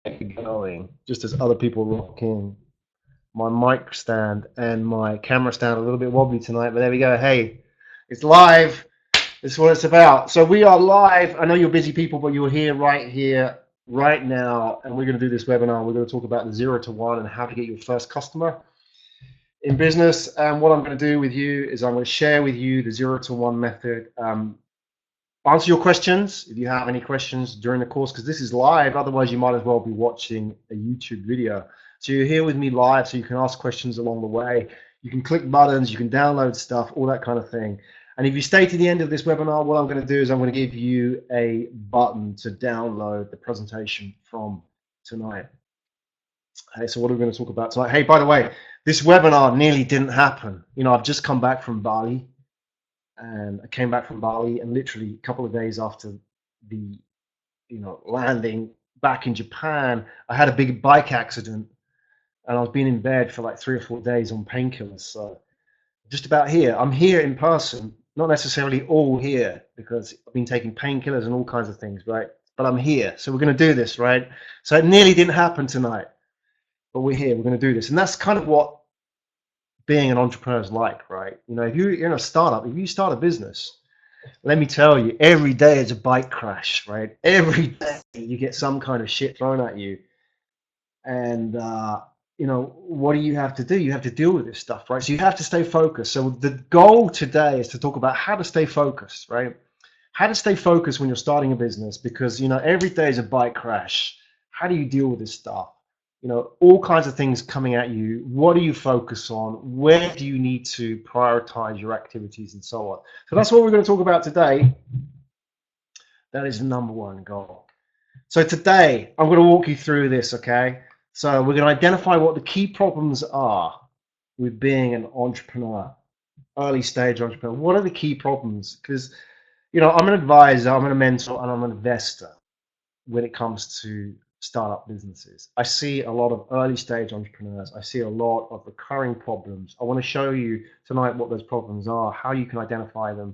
going just as other people rock in. My mic stand and my camera stand a little bit wobbly tonight, but there we go. Hey, it's live. This is what it's about. So we are live. I know you're busy people, but you're here, right now, and we're going to do this webinar. We're going to talk about the 0 to 1 and how to get your first customer in business. And what I'm going to do with you is I'm going to share with you the 0 to 1 method. Answer your questions if you have any questions during the course, because this is live. Otherwise, you might as well be watching a YouTube video. So you're here with me live, so you can ask questions along the way. You can click buttons, you can download stuff, all that kind of thing. And if you stay to the end of this webinar, what I'm going to do is I'm going to give you a button to download the presentation from tonight. Hey, so what are we going to talk about tonight? Hey, by the way, this webinar nearly didn't happen. You know, I've just come back from Bali. And I came back from Bali, and literally a couple of days after the, landing back in Japan, I had a big bike accident, and I was being in bed for like 3 or 4 days on painkillers. So just about here. I'm here in person, not necessarily all here because I've been taking painkillers and all kinds of things, right? But I'm here, so we're going to do this, right? So it nearly didn't happen tonight, but we're here. We're going to do this, and that's kind of what being an entrepreneur is like, right? You know, if you're in a startup, if you start a business, let me tell you, every day is a bike crash, right? Every day you get some kind of shit thrown at you. And, what do you have to do? You have to deal with this stuff, right? So you have to stay focused. So the goal today is to talk about how to stay focused, right? How to stay focused when you're starting a business, because, every day is a bike crash. How do you deal with this stuff? All kinds of things coming at you. What do you focus on? Where do you need to prioritize your activities and so on? So that's what we're going to talk about today. That is the number one goal. So today, I'm going to walk you through this, okay? So we're going to identify what the key problems are with being an entrepreneur, early stage entrepreneur. What are the key problems? Because, I'm an advisor, I'm a mentor, and I'm an investor when it comes to startup businesses. I see a lot of early stage entrepreneurs. I see a lot of recurring problems. I want to show you tonight what those problems are, how you can identify them,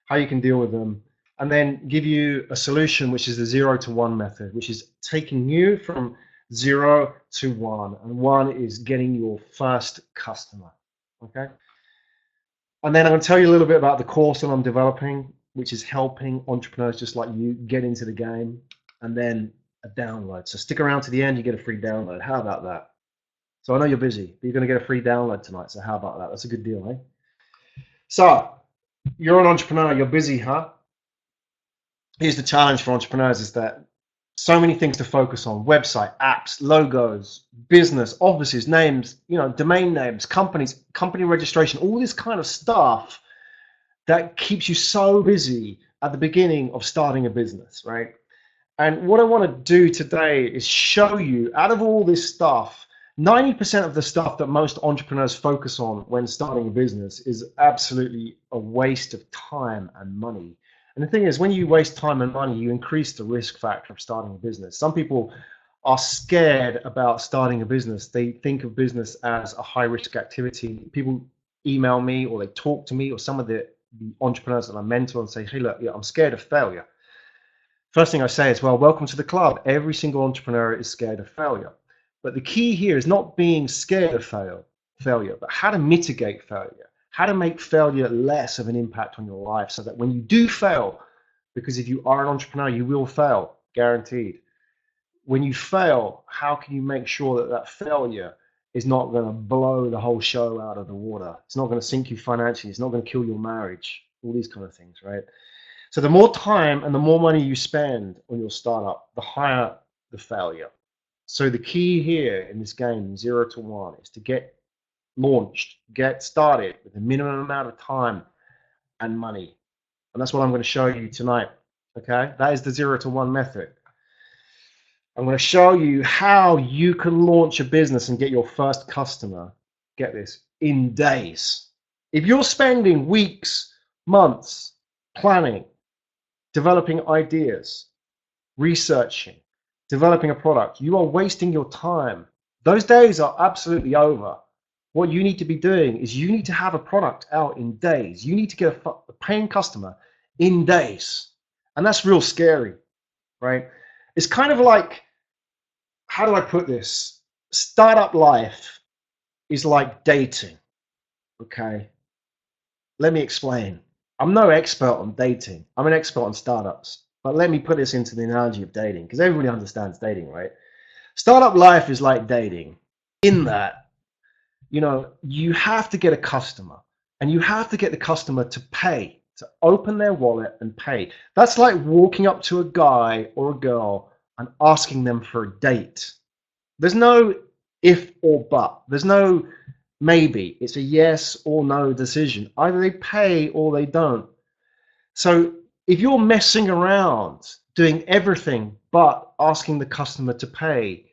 how you can deal with them, and then give you a solution, which is the 0 to 1 method, which is taking you from 0 to 1. And 1 is getting your first customer, okay? And then I'm going to tell you a little bit about the course that I'm developing, which is helping entrepreneurs just like you get into the game, and then a download. So stick around to the end, you get a free download. How about that? So I know you're busy, but you're going to get a free download tonight. So how about that? That's a good deal, eh? So you're an entrepreneur, you're busy, huh? Here's the challenge for entrepreneurs is that so many things to focus on: website, apps, logos, business, offices, names, domain names, companies, company registration, all this kind of stuff that keeps you so busy at the beginning of starting a business, right? And what I want to do today is show you, out of all this stuff, 90% of the stuff that most entrepreneurs focus on when starting a business is absolutely a waste of time and money. And the thing is, when you waste time and money, you increase the risk factor of starting a business. Some people are scared about starting a business. They think of business as a high-risk activity. People email me or they talk to me or some of the entrepreneurs that I mentor and say, hey, look, I'm scared of failure. First thing I say is, well, welcome to the club. Every single entrepreneur is scared of failure. But the key here is not being scared of failure, but how to mitigate failure, how to make failure less of an impact on your life so that when you do fail, because if you are an entrepreneur, you will fail, guaranteed. When you fail, how can you make sure that that failure is not going to blow the whole show out of the water? It's not going to sink you financially. It's not going to kill your marriage, all these kind of things, right? So the more time and the more money you spend on your startup, the higher the failure. So the key here in this game, 0 to 1, is to get launched, get started with a minimum amount of time and money. And that's what I'm going to show you tonight, okay? That is the 0 to 1 method. I'm going to show you how you can launch a business and get your first customer, get this, in days. If you're spending weeks, months planning, developing ideas, researching, developing a product, you are wasting your time. Those days are absolutely over. What you need to be doing is you need to have a product out in days. You need to get a paying customer in days. And that's real scary, right? It's kind of like how do I put this? Startup life is like dating. Okay. Let me explain. I'm no expert on dating. I'm an expert on startups. But let me put this into the analogy of dating, because everybody understands dating, right? Startup life is like dating in that, you have to get a customer, and you have to get the customer to pay, to open their wallet and pay. That's like walking up to a guy or a girl and asking them for a date. There's no if or but. There's no maybe. It's a yes or no decision. Either they pay or they don't. So if you're messing around doing everything but asking the customer to pay,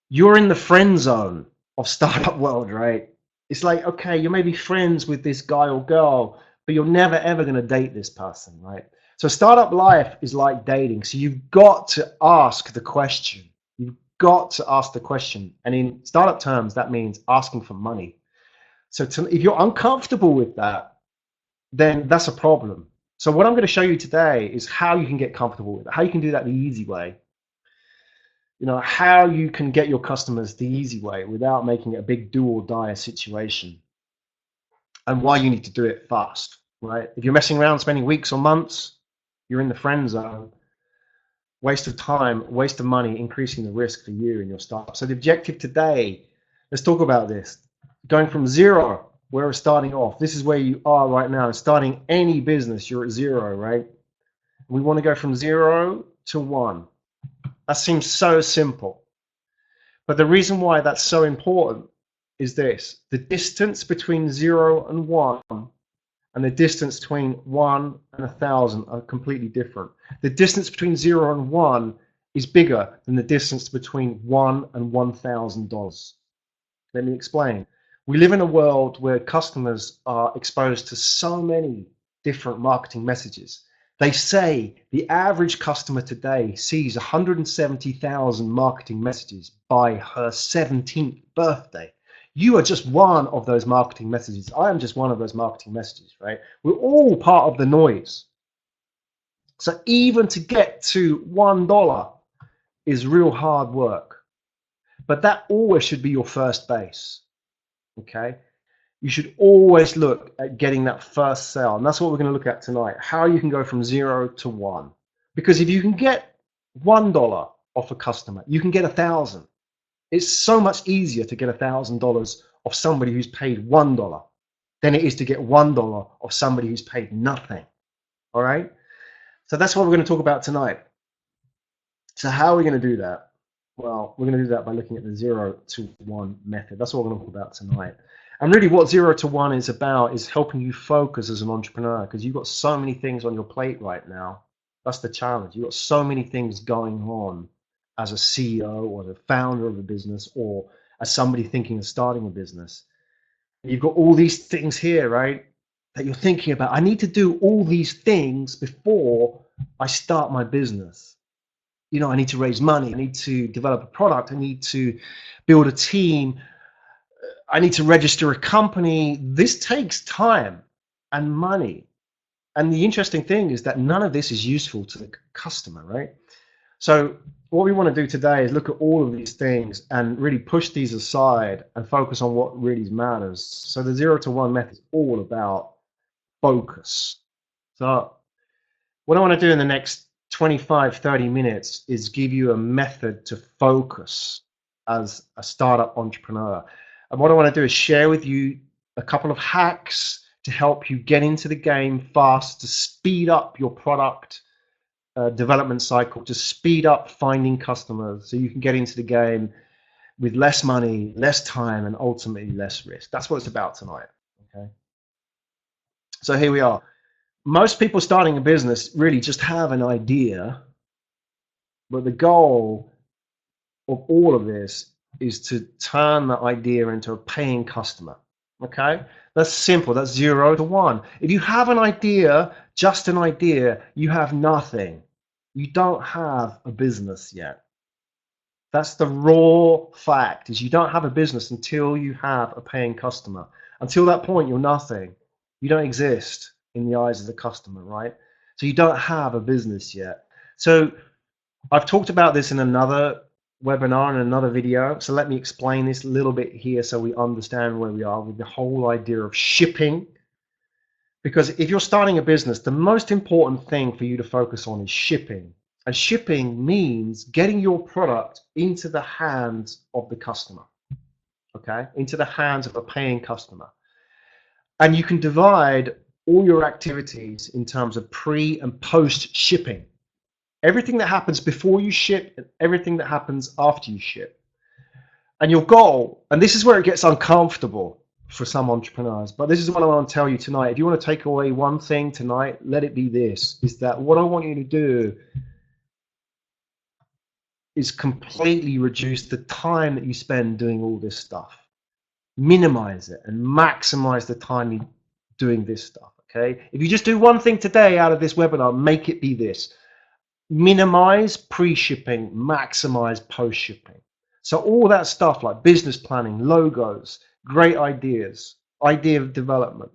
you're in the friend zone of startup world, right? It's like, okay, you may be friends with this guy or girl, but you're never ever going to date this person, right? So startup life is like dating. So you've got to ask the question. You've got to ask the question. And in startup terms, that means asking for money. So if you're uncomfortable with that, then that's a problem. So what I'm going to show you today is how you can get comfortable with it, how you can do that the easy way. How you can get your customers the easy way without making it a big do or die situation, and why you need to do it fast, right? If you're messing around, spending weeks or months, you're in the friend zone. Waste of time, waste of money, increasing the risk for you and your startup. So the objective today, let's talk about this. Going from zero, where we're starting off. This is where you are right now. Starting any business, you're at zero, right? We want to go from 0 to 1. That seems so simple. But the reason why that's so important is this. The distance between 0 and 1 and the distance between 1 and 1,000 are completely different. The distance between 0 and 1 is bigger than the distance between 1 and $1,000. Let me explain. We live in a world where customers are exposed to so many different marketing messages. They say the average customer today sees 170,000 marketing messages by her 17th birthday. You are just one of those marketing messages. I am just one of those marketing messages, right? We're all part of the noise. So even to get to $1 is real hard work. But that always should be your first base, okay? You should always look at getting that first sale. And that's what we're going to look at tonight, how you can go from 0 to 1. Because if you can get $1 off a customer, you can get 1,000. It's so much easier to get $1,000 off somebody who's paid $1 than it is to get $1 off somebody who's paid nothing. All right? So that's what we're going to talk about tonight. So how are we going to do that? Well, we're going to do that by looking at the 0 to 1 method. That's what we're going to talk about tonight. And really what 0 to 1 is about is helping you focus as an entrepreneur, because you've got so many things on your plate right now. That's the challenge. You've got so many things going on as a CEO or the founder of a business, or as somebody thinking of starting a business. You've got all these things here, right, that you're thinking about. I need to do all these things before I start my business. I need to raise money. I need to develop a product. I need to build a team. I need to register a company. This takes time and money. And the interesting thing is that none of this is useful to the customer, right? So what we want to do today is look at all of these things and really push these aside and focus on what really matters. So the 0 to 1 method is all about focus. So what I want to do in the next 25, 30 minutes is give you a method to focus as a startup entrepreneur. And what I want to do is share with you a couple of hacks to help you get into the game fast, to speed up your product development cycle, to speed up finding customers so you can get into the game with less money, less time, and ultimately less risk. That's what it's about tonight. Okay. So here we are. Most people starting a business really just have an idea, but the goal of all of this is to turn that idea into a paying customer. Okay, that's simple. That's 0 to 1. If you have an idea, just an idea, you have nothing. You don't have a business yet. That's the raw fact, is you don't have a business until you have a paying customer. Until that point, you're nothing. You don't exist in the eyes of the customer, right? So you don't have a business yet. So I've talked about this in another webinar and another video. So let me explain this a little bit here so we understand where we are with the whole idea of shipping. Because if you're starting a business, the most important thing for you to focus on is shipping. And shipping means getting your product into the hands of the customer, okay? Into the hands of a paying customer. And you can divide all your activities in terms of pre and post shipping. Everything that happens before you ship and everything that happens after you ship. And your goal, and this is where it gets uncomfortable for some entrepreneurs, but this is what I want to tell you tonight. If you want to take away one thing tonight, let it be this, is that what I want you to do is completely reduce the time that you spend doing all this stuff. Minimize it and maximize the time you doing this stuff, okay? If you just do one thing today out of this webinar, make it be this. Minimize pre-shipping, maximize post-shipping. So all that stuff like business planning, logos, great ideas, idea of development,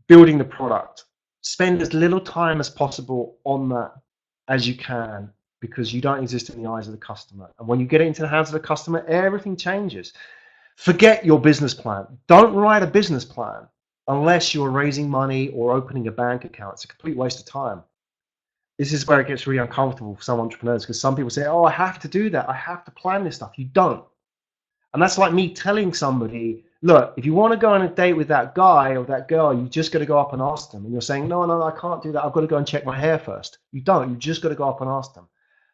building the product, spend as little time as possible on that as you can, because you don't exist in the eyes of the customer. And when you get it into the hands of the customer, everything changes. Forget your business plan. Don't write a business plan unless you're raising money or opening a bank account. It's a complete waste of time. This is where it gets really uncomfortable for some entrepreneurs, because some people say, oh, I have to do that. I have to plan this stuff. You don't. And that's like me telling somebody, look, if you want to go on a date with that guy or that girl, you just got to go up and ask them. And you're saying, no, I can't do that. I've got to go and check my hair first. You don't. You just got to go up and ask them.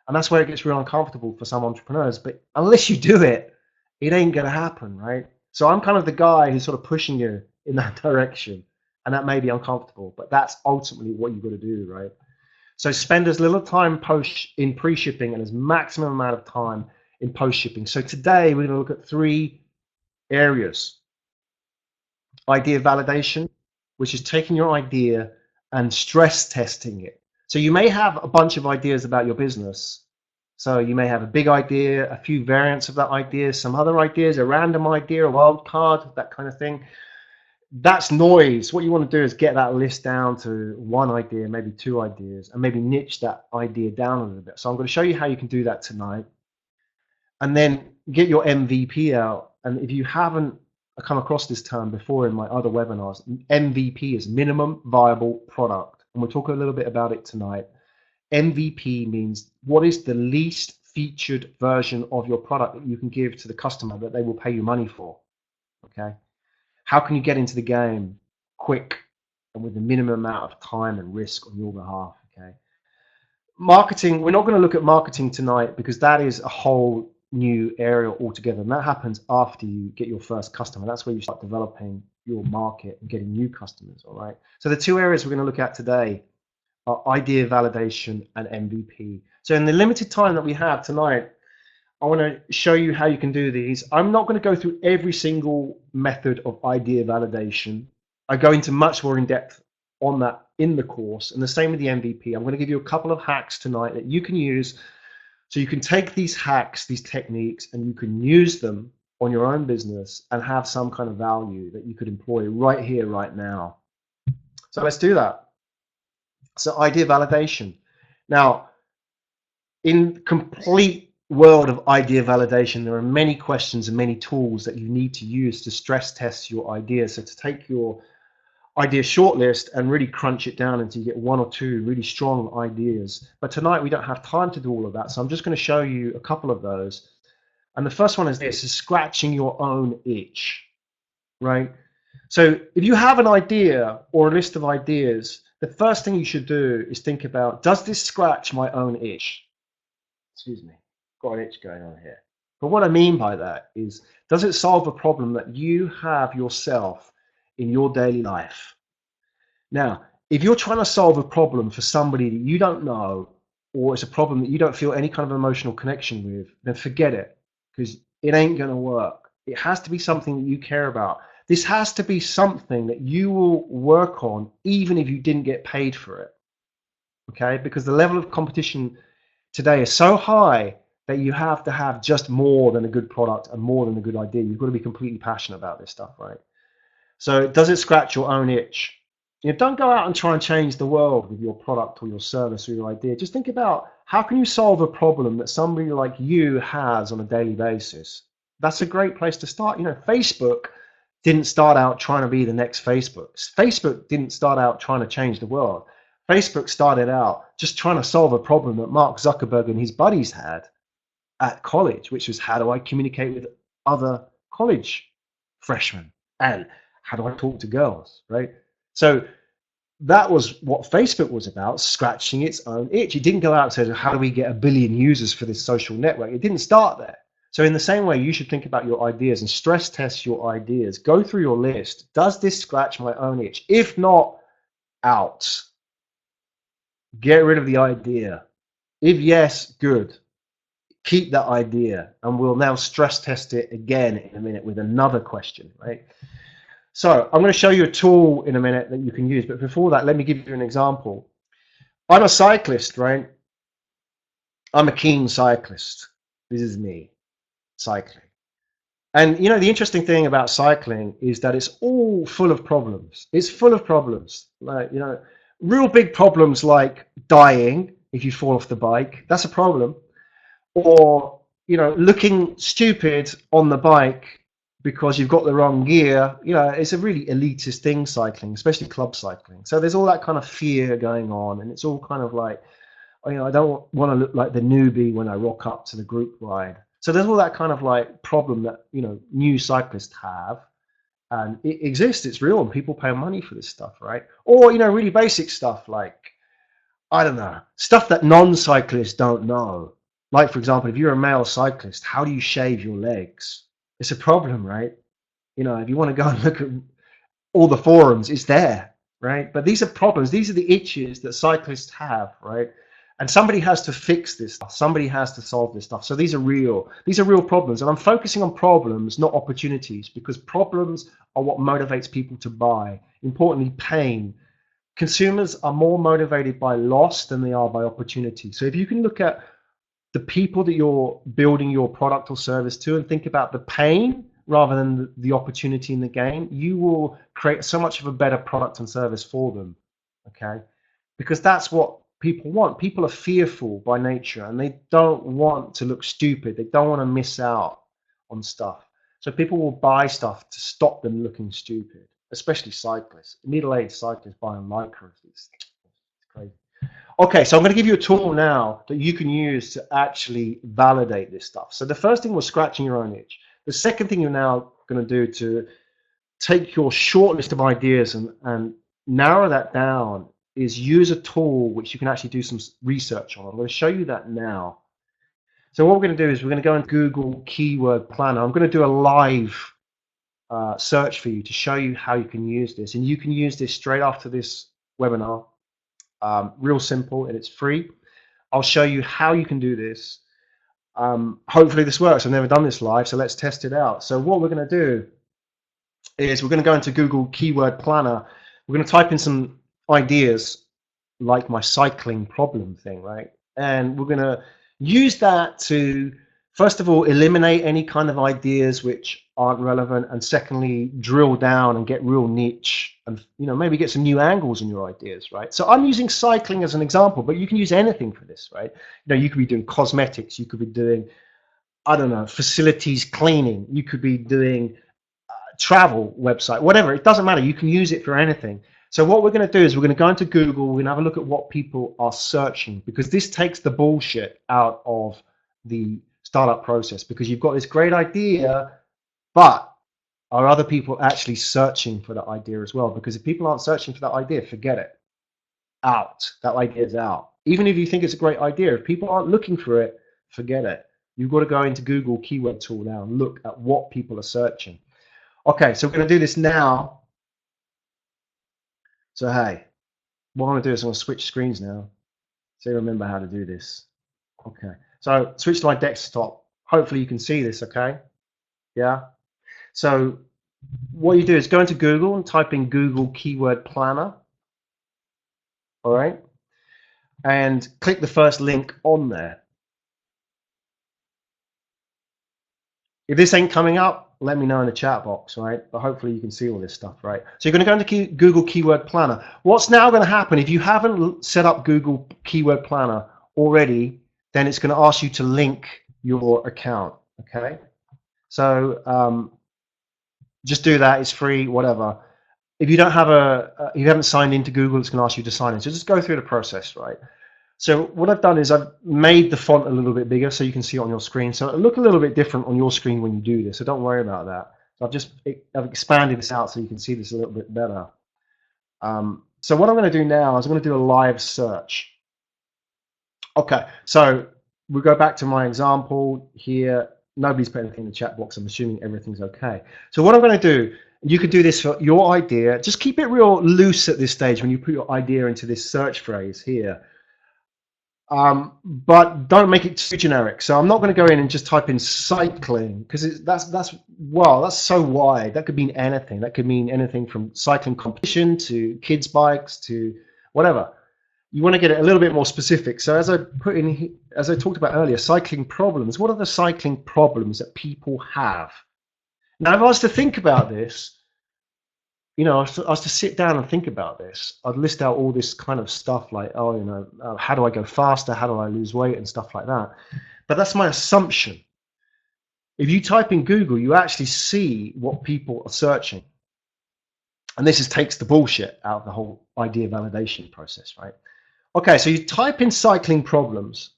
And that's where it gets real uncomfortable for some entrepreneurs. But unless you do it, it ain't going to happen, right? So I'm kind of the guy who's sort of pushing you in that direction. And that may be uncomfortable, but that's ultimately what you've got to do, right? So spend as little time in pre-shipping and as maximum amount of time in post-shipping. So today we're going to look at 3 areas. Idea validation, which is taking your idea and stress testing it. So you may have a bunch of ideas about your business. So you may have a big idea, a few variants of that idea, some other ideas, a random idea, a wild card, that kind of thing. That's noise. What you want to do is get that list down to 1 idea, maybe 2 ideas, and maybe niche that idea down a little bit. So I'm going to show you how you can do that tonight. And then get your MVP out. And if you haven't come across this term before in my other webinars, MVP is minimum viable product. And we'll talk a little bit about it tonight. MVP means what is the least featured version of your product that you can give to the customer that they will pay you money for, okay? How can you get into the game quick and with the minimum amount of time and risk on your behalf, okay? Marketing, we're not going to look at marketing tonight because that is a whole new area altogether, and that happens after you get your first customer. That's where you start developing your market and getting new customers, all right? So the 2 areas we're going to look at today are idea validation and MVP. So in the limited time that we have tonight, I want to show you how you can do these. I'm not going to go through every single method of idea validation. I go into much more in depth on that in the course, and the same with the MVP. I'm going to give you a couple of hacks tonight that you can use, so you can take these hacks, these techniques, and you can use them on your own business and have some kind of value that you could employ right here, right now. So let's do that. So idea validation. Now, in complete world of idea validation, there are many questions and many tools that you need to use to stress test your idea. So to take your idea shortlist and really crunch it down until you get 1 or 2 really strong ideas. But tonight we don't have time to do all of that. So I'm just going to show you a couple of those. And the first one is this, is scratching your own itch, right? So if you have an idea or a list of ideas, the first thing you should do is think about, does this scratch my own itch? Excuse me, got an itch going on here. But what I mean by that is, does it solve a problem that you have yourself in your daily life? Now, if you're trying to solve a problem for somebody that you don't know, or it's a problem that you don't feel any kind of emotional connection with, then forget it, because it ain't going to work. It has to be something that you care about. This has to be something that you will work on even if you didn't get paid for it, okay? Because the level of competition today is so high that you have to have just more than a good product and more than a good idea. You've got to be completely passionate about this stuff, right? So does it scratch your own itch? You know, don't go out and try and change the world with your product or your service or your idea. Just think about how can you solve a problem that somebody like you has on a daily basis. That's a great place to start. You know, Facebook didn't start out trying to be the next Facebook. Facebook didn't start out trying to change the world. Facebook started out just trying to solve a problem that Mark Zuckerberg and his buddies had at college, which was how do I communicate with other college freshmen and how do I talk to girls, right? So that was what Facebook was about, scratching its own itch. It didn't go out and say, how do we get 1 billion users for this social network? It didn't start there. So in the same way, you should think about your ideas and stress test your ideas. Go through your list. Does this scratch my own itch? If not, out. Get rid of the idea. If yes, good. Keep that idea, and we'll now stress test it again in a minute with another question, right? So I'm going to show you a tool in a minute that you can use, but before that, let me give you an example. I'm a cyclist, right? I'm a keen cyclist. This is me, cycling. And you know, the interesting thing about cycling is that it's all full of problems. It's full of problems, like, you know, real big problems like dying if you fall off the bike. That's a problem. Or, you know, looking stupid on the bike because you've got the wrong gear. You know, it's a really elitist thing, cycling, especially club cycling. So there's all that kind of fear going on, and it's all kind of like, you know, I don't want to look like the newbie when I rock up to the group ride. So there's all that kind of like problem that, you know, new cyclists have, and it exists, it's real, and people pay money for this stuff, right? Or, you know, really basic stuff like, I don't know, stuff that non-cyclists don't know. Like, for example, if you're a male cyclist, how do you shave your legs? It's a problem, right? You know, if you want to go and look at all the forums, it's there, right? But these are problems. These are the itches that cyclists have, right? And somebody has to fix this stuff. Somebody has to solve this stuff. So these are real. These are real problems. And I'm focusing on problems, not opportunities, because problems are what motivates people to buy. Importantly, pain. Consumers are more motivated by loss than they are by opportunity. So if you can look at the people that you're building your product or service to and think about the pain rather than the opportunity in the gain, you will create so much of a better product and service for them, okay? Because that's what people want. People are fearful by nature, and they don't want to look stupid. They don't want to miss out on stuff. So people will buy stuff to stop them looking stupid, especially cyclists. Middle-aged cyclists buying Lycra. It's crazy. Okay, so I'm going to give you a tool now that you can use to actually validate this stuff. So the first thing was scratching your own itch. The second thing you're now going to do to take your short list of ideas and narrow that down is use a tool which you can actually do some research on. I'm going to show you that now. So what we're going to do is we're going to go into Google Keyword Planner. I'm going to do a live search for you to show you how you can use this. And you can use this straight after this webinar. Real simple, and it's free. I'll show you how you can do this. Hopefully this works. I've never done this live, so let's test it out. So what we're going to do is we're going to go into Google Keyword Planner. We're going to type in some ideas like my cycling problem thing, right? And we're going to use that to, first of all, eliminate any kind of ideas which aren't relevant, and secondly, drill down and get real niche and, you know, maybe get some new angles in your ideas, right? So I'm using cycling as an example, but you can use anything for this, right? You know, you could be doing cosmetics, you could be doing, I don't know, facilities cleaning, you could be doing travel website, whatever, it doesn't matter. You can use it for anything. So what we're going to do is we're going to go into Google, we're going to have a look at what people are searching, because this takes the bullshit out of the startup process, because you've got this great idea, but are other people actually searching for that idea as well? Because if people aren't searching for that idea, forget it. Out. That idea is out. Even if you think it's a great idea, if people aren't looking for it, forget it. You've got to go into Google Keyword Tool now and look at what people are searching. Okay, so we're going to do this now. So hey, what I'm going to do is I'm going to switch screens now, so you remember how to do this. Okay, so switch to my desktop. Hopefully you can see this, okay? Yeah. So what you do is go into Google and type in Google Keyword Planner. All right, and click the first link on there. If this ain't coming up, let me know in the chat box, right? But hopefully you can see all this stuff, right? So you're going to go into Google Keyword Planner. What's now going to happen if you haven't set up Google Keyword Planner already, then it's going to ask you to link your account, okay? So just do that. It's free, whatever. If you don't have you haven't signed into Google, it's going to ask you to sign in. So just go through the process, right? So what I've done is I've made the font a little bit bigger so you can see it on your screen. So it'll look a little bit different on your screen when you do this. So don't worry about that. So I've expanded this out so you can see this a little bit better. So what I'm going to do now is I'm going to do a live search. Okay, so we'll go back to my example here. Nobody's put anything in the chat box. I'm assuming everything's okay. So what I'm going to do, you could do this for your idea. Just keep it real loose at this stage when you put your idea into this search phrase here. But don't make it too generic. So I'm not going to go in and just type in cycling because that's so wide. That could mean anything. That could mean anything from cycling competition to kids bikes to whatever. You want to get it a little bit more specific. So as I talked about earlier, cycling problems. What are the cycling problems that people have? Now, if I was to think about this, you know, I was to sit down and think about this, I'd list out all this kind of stuff like, oh, you know, how do I go faster? How do I lose weight and stuff like that? But that's my assumption. If you type in Google, you actually see what people are searching. And this takes the bullshit out of the whole idea validation process, right? Okay, so you type in cycling problems.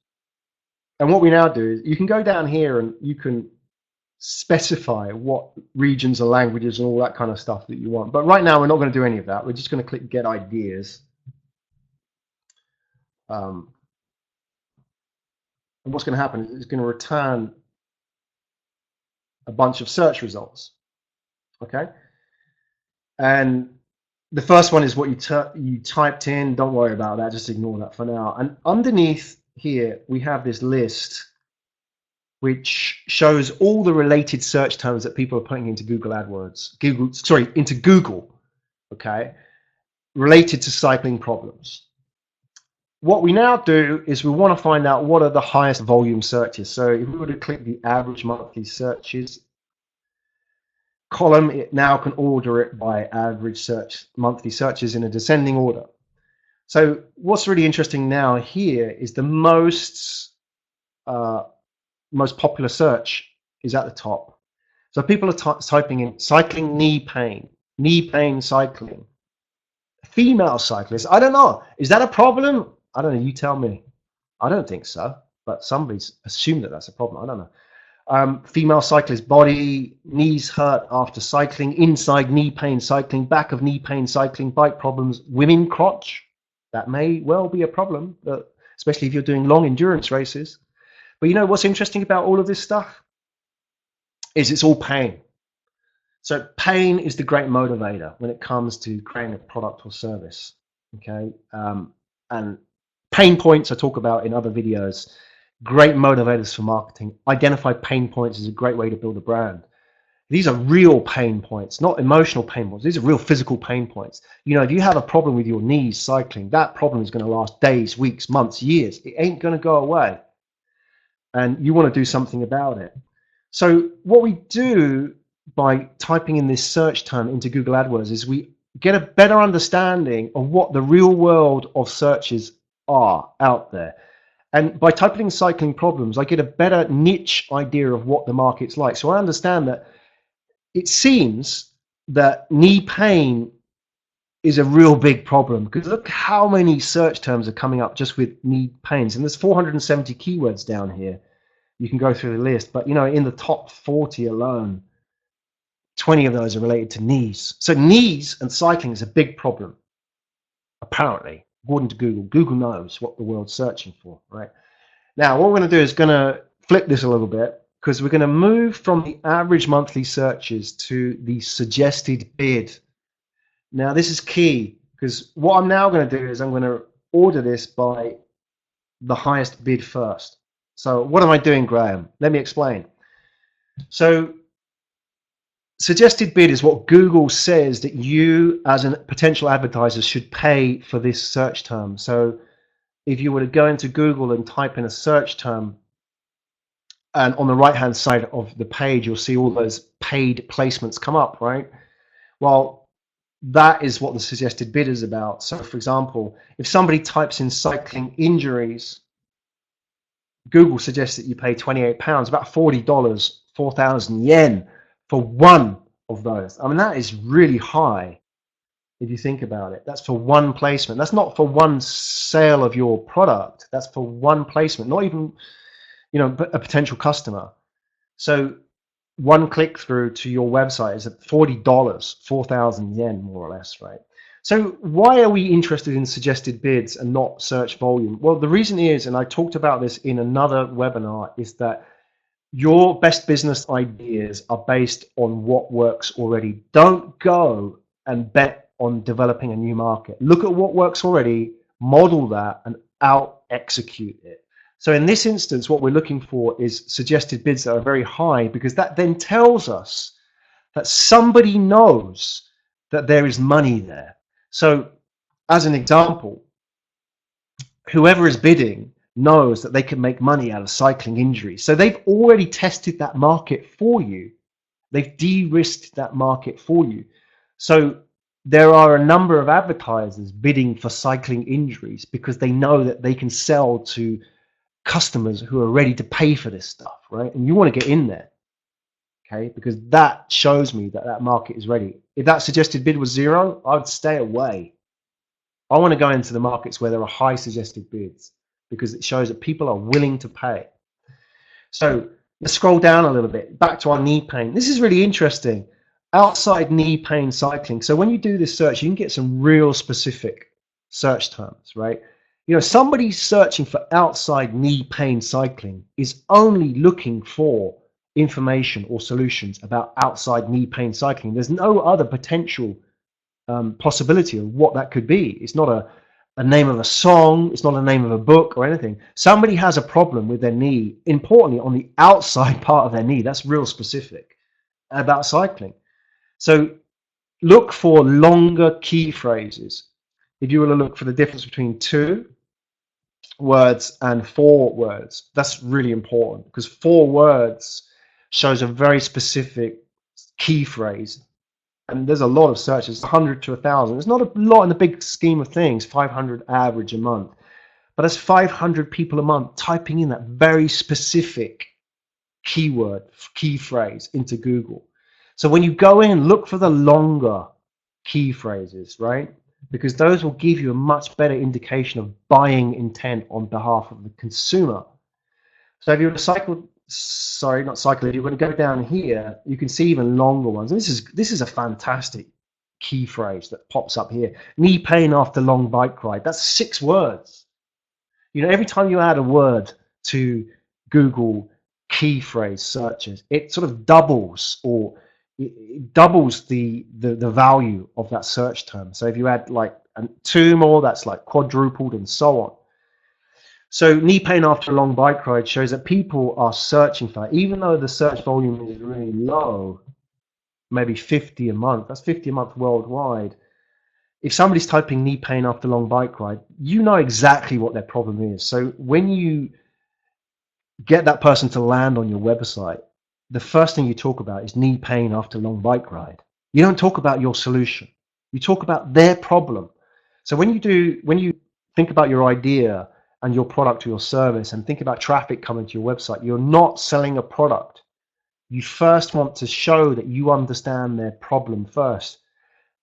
And what we now do is you can go down here and you can specify what regions or languages and all that kind of stuff that you want. But right now, we're not going to do any of that. We're just going to click Get Ideas. And what's going to happen is it's going to return a bunch of search results. Okay? And the first one is what you typed in. Don't worry about that. Just ignore that for now. And underneath here, we have this list which shows all the related search terms that people are putting into Google AdWords, into Google, okay, related to cycling problems. What we now do is we want to find out what are the highest volume searches. So if we were to click the average monthly searches column, it now can order it by average monthly searches in a descending order. So what's really interesting now here is the most popular search is at the top. So people are typing in cycling knee pain cycling, female cyclist. I don't know. Is that a problem? I don't know. You tell me. I don't think so, but somebody's assumed that that's a problem. I don't know. Female cyclist body, knees hurt after cycling, inside knee pain cycling, back of knee pain cycling, bike problems, women crotch. That may well be a problem, especially if you're doing long endurance races. But you know what's interesting about all of this stuff is it's all pain. So pain is the great motivator when it comes to creating a product or service. Okay, and pain points I talk about in other videos. Great motivators for marketing. Identify pain points is a great way to build a brand. These are real pain points, not emotional pain points. These are real physical pain points. You know, if you have a problem with your knees cycling, that problem is going to last days, weeks, months, years. It ain't going to go away. And you want to do something about it. So what we do by typing in this search term into Google AdWords is we get a better understanding of what the real world of searches are out there. And by typing in cycling problems, I get a better niche idea of what the market's like. So I understand that it seems that knee pain is a real big problem, because look how many search terms are coming up just with knee pains, and there's 470 keywords down here. You can go through the list, but you know, in the top 40 alone, 20 of those are related to knees. So knees and cycling is a big problem, apparently, according to Google. Google knows what the world's searching for, right? Now, what we're going to do is going to flip this a little bit, because we're going to move from the average monthly searches to the suggested bid. Now, this is key, because what I'm now going to do is I'm going to order this by the highest bid first. So what am I doing, Graham? Let me explain. So suggested bid is what Google says that you as a potential advertiser should pay for this search term. So if you were to go into Google and type in a search term And on the right-hand side of the page, you'll see all those paid placements come up, right? Well, that is what the suggested bid is about. So, for example, if somebody types in cycling injuries, Google suggests that you pay £28, about $40, 4,000 yen for one of those. I mean, that is really high if you think about it. That's for one placement. That's not for one sale of your product. That's for one placement, not even, a potential customer. So one click through to your website is at $40, 4,000 yen, more or less, right? So why are we interested in suggested bids and not search volume? Well, the reason is, and I talked about this in another webinar, is that your best business ideas are based on what works already. Don't go and bet on developing a new market. Look at what works already, model that, and out execute it. So in this instance, what we're looking for is suggested bids that are very high, because that then tells us that somebody knows that there is money there. So as an example, whoever is bidding knows that they can make money out of cycling injuries. So they've already tested that market for you. They've de-risked that market for you. So there are a number of advertisers bidding for cycling injuries because they know that they can sell to customers who are ready to pay for this stuff, right? And you want to get in there, okay? Because that shows me that that market is ready. If that suggested bid was zero, I'd stay away. I want to go into the markets where there are high suggested bids because it shows that people are willing to pay. So let's scroll down a little bit, back to our knee pain. This is really interesting. Outside knee pain cycling. So when you do this search, you can get some real specific search terms, right? Somebody searching for outside knee pain cycling is only looking for information or solutions about outside knee pain cycling. There's no other potential possibility of what that could be. It's not a name of a song, it's not a name of a book or anything. Somebody has a problem with their knee, importantly on the outside part of their knee. That's real specific about cycling. So look for longer key phrases. If you were to look for the difference between 2 words and 4 words, that's really important, because 4 words shows a very specific key phrase. And there's a lot of searches, 100 to 1,000. It's not a lot in the big scheme of things, 500 average a month. But that's 500 people a month typing in that very specific keyword, key phrase into Google. So when you go in, look for the longer key phrases, right? Because those will give you a much better indication of buying intent on behalf of the consumer. So if you're if you're going to go down here, you can see even longer ones. And this is a fantastic key phrase that pops up here. Knee pain after long bike ride. That's 6 words. Every time you add a word to Google key phrase searches, it sort of doubles, or it doubles the value of that search term. So if you add like 2 more, that's like quadrupled, and so on. So knee pain after a long bike ride shows that people are searching for that, even though the search volume is really low, maybe 50 a month. That's 50 a month worldwide. If somebody's typing knee pain after long bike ride, you know exactly what their problem is. So when you get that person to land on your website, the first thing you talk about is knee pain after long bike ride. You don't talk about your solution. You talk about their problem. So when you think about your idea and your product or your service, and think about traffic coming to your website, you're not selling a product. You first want to show that you understand their problem first.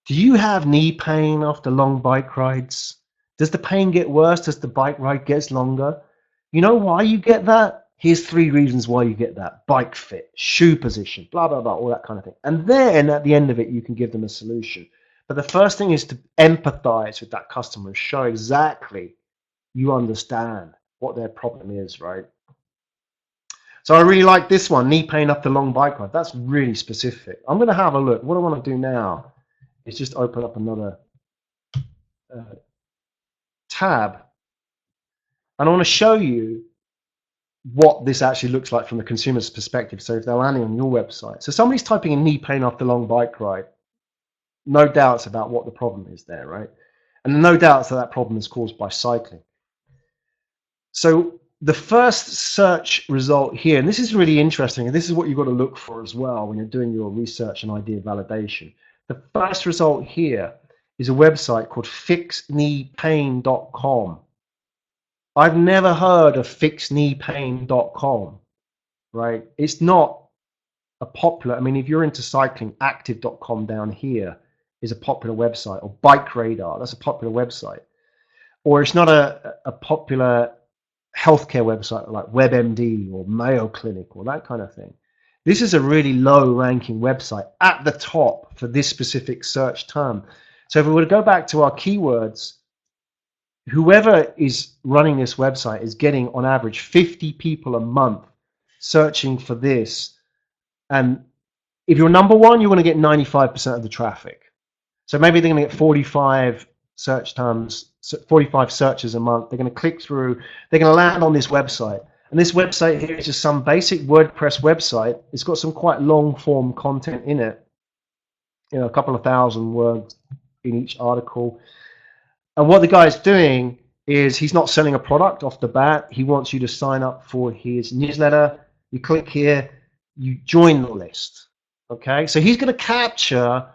Do you have knee pain after long bike rides? Does the pain get worse as the bike ride gets longer? You know why you get that? Here's 3 reasons why you get that. Bike fit, shoe position, blah, blah, blah, all that kind of thing. And then at the end of it, you can give them a solution. But the first thing is to empathize with that customer and show exactly you understand what their problem is, right? So I really like this one, knee pain after long bike ride. That's really specific. I'm going to have a look. What I want to do now is just open up another tab. And I want to show you what this actually looks like from the consumer's perspective. So if they're landing on your website. So somebody's typing in knee pain after long bike ride. No doubts about what the problem is there, right? And no doubts that problem is caused by cycling. So the first search result here, and this is really interesting, and this is what you've got to look for as well when you're doing your research and idea validation. The first result here is a website called fixkneepain.com. I've never heard of fixkneepain.com, right? It's not a popular, I mean, if you're into cycling, active.com down here is a popular website, or Bike Radar, that's a popular website. Or it's not a popular healthcare website like WebMD or Mayo Clinic or that kind of thing. This is a really low ranking website at the top for this specific search term. So if we were to go back to our keywords, whoever is running this website is getting on average 50 people a month searching for this. And if you're number one, you're going to get 95% of the traffic. So maybe they're going to get 45 search terms, 45 searches a month. They're going to click through, they're going to land on this website. And this website here is just some basic WordPress website. It's got some quite long form content in it, you know, a couple of thousand words in each article. And what the guy's doing is he's not selling a product off the bat. He wants you to sign up for his newsletter. You click here, you join the list. Okay, so he's going to capture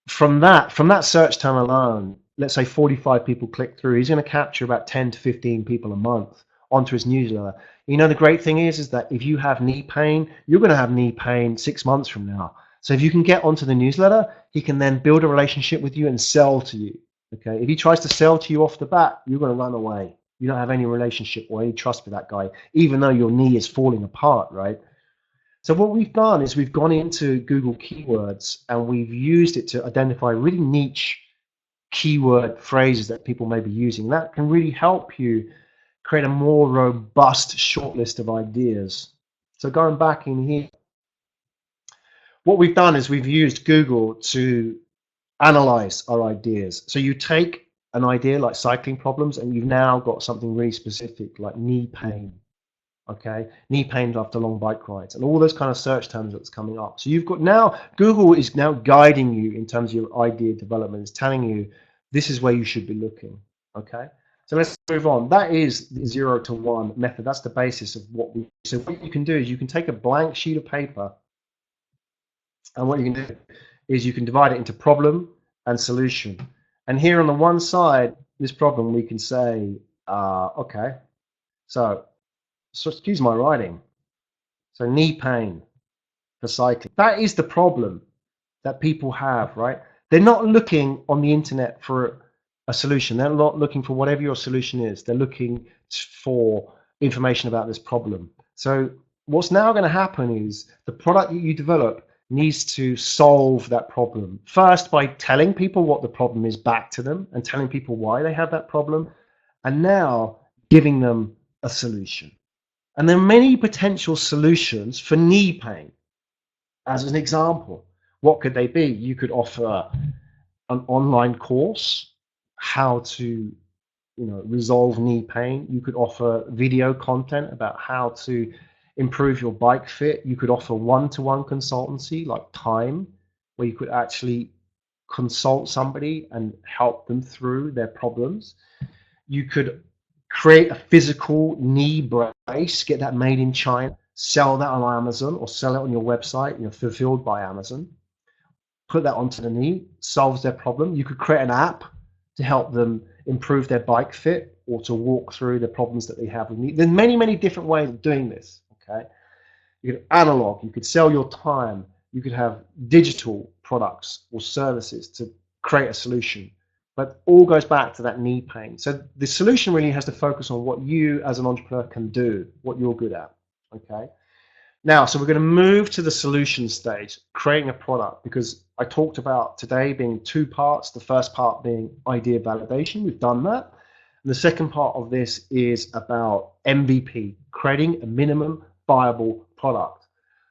from that search term alone, let's say 45 people click through, he's going to capture about 10 to 15 people a month onto his newsletter. You know, the great thing is that if you have knee pain, you're going to have knee pain 6 months from now. So if you can get onto the newsletter, he can then build a relationship with you and sell to you. Okay, if he tries to sell to you off the bat, you're going to run away. You don't have any relationship or any trust with that guy, even though your knee is falling apart, right? So what we've done is we've gone into Google keywords and we've used it to identify really niche keyword phrases that people may be using. That can really help you create a more robust shortlist of ideas. So going back in here, what we've done is we've used Google to analyze our ideas. So you take an idea like cycling problems and you've now got something really specific like knee pain. Okay, knee pain after long bike rides, and all those kind of search terms that's coming up. So you've got now, Google is now guiding you in terms of your idea development. It's telling you this is where you should be looking. Okay, so let's move on. That is the 0 to 1 method. That's the basis of what we. So what you can do is you can take a blank sheet of paper, and what you can do is you can divide it into problem and solution. And here on the one side, this problem, we can say, okay, so excuse my writing. So knee pain for cycling. That is the problem that people have, right? They're not looking on the internet for a solution. They're not looking for whatever your solution is. They're looking for information about this problem. So what's now going to happen is the product that you develop needs to solve that problem. First, by telling people what the problem is back to them and telling people why they have that problem, and now giving them a solution. And there are many potential solutions for knee pain. As an example, what could they be? You could offer an online course, how to, resolve knee pain. You could offer video content about how to improve your bike fit. You could offer one-to-one consultancy like time, where you could actually consult somebody and help them through their problems. You could create a physical knee brace, get that made in China, sell that on Amazon or sell it on your website, fulfilled by Amazon. Put that onto the knee, solves their problem. You could create an app to help them improve their bike fit or to walk through the problems that they have with knee. There's many, many different ways of doing this, okay? You could analog, you could sell your time, you could have digital products or services to create a solution. But all goes back to that knee pain. So the solution really has to focus on what you as an entrepreneur can do, what you're good at, okay? Now, so we're going to move to the solution stage, creating a product, because I talked about today being 2 parts. The first part being idea validation. We've done that. And the second part of this is about MVP, creating a minimum viable product.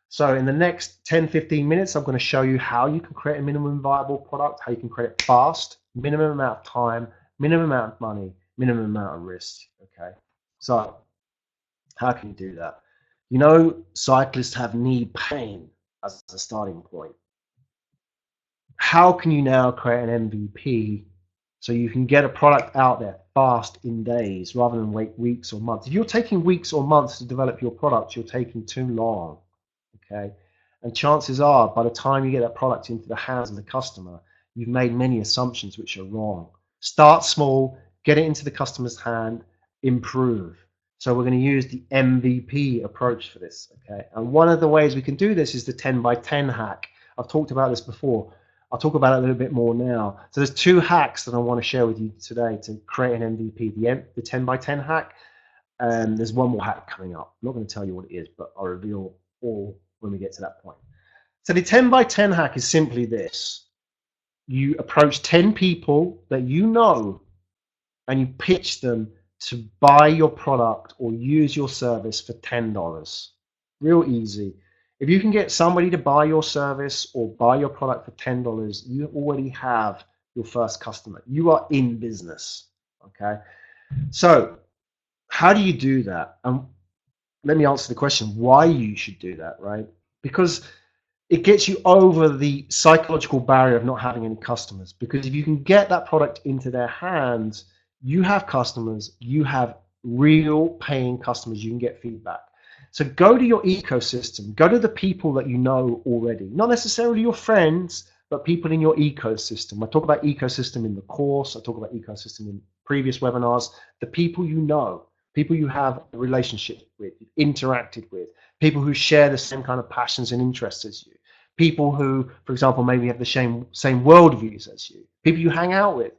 So in the next 10, 15 minutes, I'm going to show you how you can create a minimum viable product, how you can create it fast, minimum amount of time, minimum amount of money, minimum amount of risk, okay? So how can you do that? Cyclists have knee pain as a starting point. How can you now create an MVP So you can get a product out there fast in days rather than wait weeks or months. If you're taking weeks or months to develop your product, you're taking too long, okay? And chances are, by the time you get that product into the hands of the customer, you've made many assumptions which are wrong. Start small, get it into the customer's hand, improve. So we're going to use the MVP approach for this, okay? And one of the ways we can do this is the 10 by 10 hack. I've talked about this before. I'll talk about it a little bit more now. So there's 2 hacks that I want to share with you today to create an MVP. The 10 by 10 hack, and there's one more hack coming up. I'm not going to tell you what it is, but I'll reveal all when we get to that point. So the 10 by 10 hack is simply this. You approach 10 people that you know and you pitch them to buy your product or use your service for $10. Real easy. If you can get somebody to buy your service or buy your product for $10, you already have your first customer. You are in business, okay? So how do you do that? Let me answer the question why you should do that, right? Because it gets you over the psychological barrier of not having any customers. Because if you can get that product into their hands, you have customers, you have real paying customers, you can get feedback. So go to your ecosystem, go to the people that you know already, not necessarily your friends, but people in your ecosystem. I talk about ecosystem in the course, I talk about ecosystem in previous webinars, the people you know, people you have a relationship with, interacted with, people who share the same kind of passions and interests as you, people who, for example, maybe have the same worldviews as you, people you hang out with.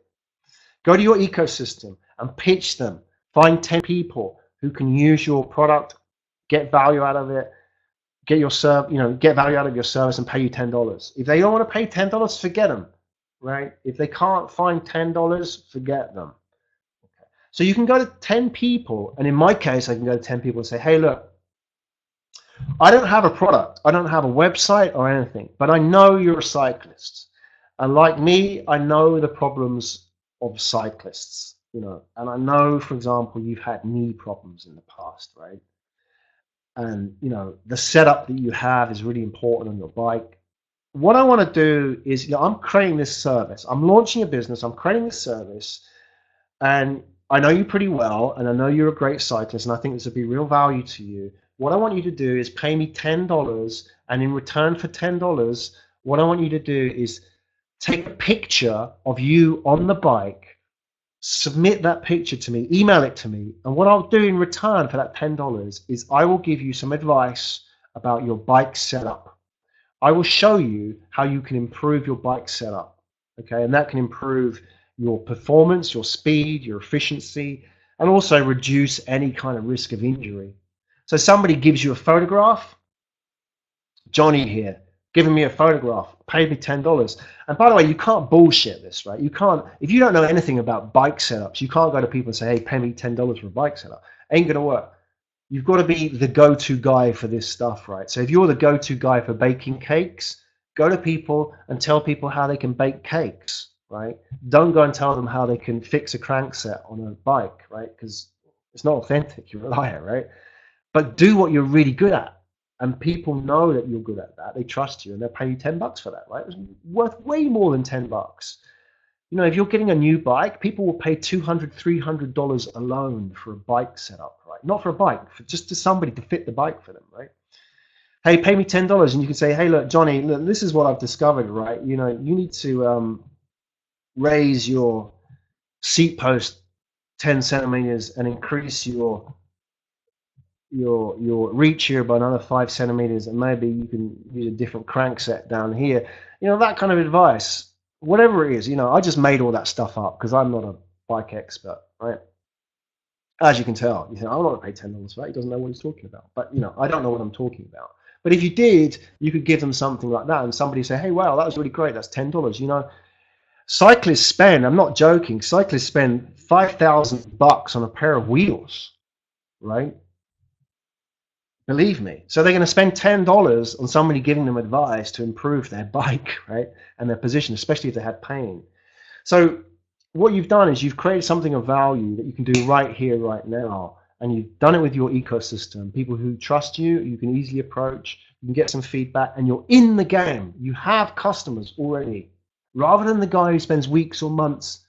Go to your ecosystem and pitch them. Find 10 people who can use your product, get value out of it, get value out of your service and pay you $10. If they don't want to pay $10, forget them, right? If they can't find $10, forget them. Okay. So you can go to 10 people, and in my case, I can go to 10 people and say, hey, look, I don't have a product, I don't have a website or anything, but I know you're a cyclist. And like me, I know the problems of cyclists, and I know, for example, you've had knee problems in the past, right? And the setup that you have is really important on your bike. What I want to do is, I'm creating this service. I'm launching a business. I'm creating this service, and I know you pretty well, and I know you're a great cyclist, and I think this would be real value to you. What I want you to do is pay me $10, and in return for $10, what I want you to do is take a picture of you on the bike, submit that picture to me, email it to me, and what I'll do in return for that $10 is I will give you some advice about your bike setup. I will show you how you can improve your bike setup, okay? And that can improve your performance, your speed, your efficiency, and also reduce any kind of risk of injury. So somebody gives you a photograph, Johnny here, giving me a photograph, paid me $10. And by the way, you can't bullshit this, right? You can't, if you don't know anything about bike setups, you can't go to people and say, hey, pay me $10 for a bike setup. Ain't gonna work. You've got to be the go-to guy for this stuff, right? So if you're the go-to guy for baking cakes, go to people and tell people how they can bake cakes, right? Don't go and tell them how they can fix a crankset on a bike, right? Because it's not authentic, you're a liar, right? But do what you're really good at. And people know that you're good at that. They trust you, and they'll pay you $10 for that, right? It's worth way more than $10. If you're getting a new bike, people will pay $200, $300 alone for a bike setup, right? Not for a bike, just to somebody to fit the bike for them, right? Hey, pay me $10, and you can say, hey, look, Johnny, look, this is what I've discovered, right? You need to raise your seat post 10 centimeters and increase your reach here by another 5 centimeters, and maybe you can use a different crankset down here. That kind of advice, whatever it is. I just made all that stuff up because I'm not a bike expert, right? As you can tell, you think, I'm not going to pay $10 for that. He doesn't know what he's talking about. But I don't know what I'm talking about. But if you did, you could give them something like that, and somebody say, hey, wow, that was really great. That's $10. Cyclists spend, I'm not joking, cyclists spend $5,000 on a pair of wheels, right? Believe me. So they're going to spend $10 on somebody giving them advice to improve their bike, right? And their position, especially if they had pain. So what you've done is you've created something of value that you can do right here, right now. And you've done it with your ecosystem. People who trust you, you can easily approach, you can get some feedback, and you're in the game. You have customers already. Rather than the guy who spends weeks or months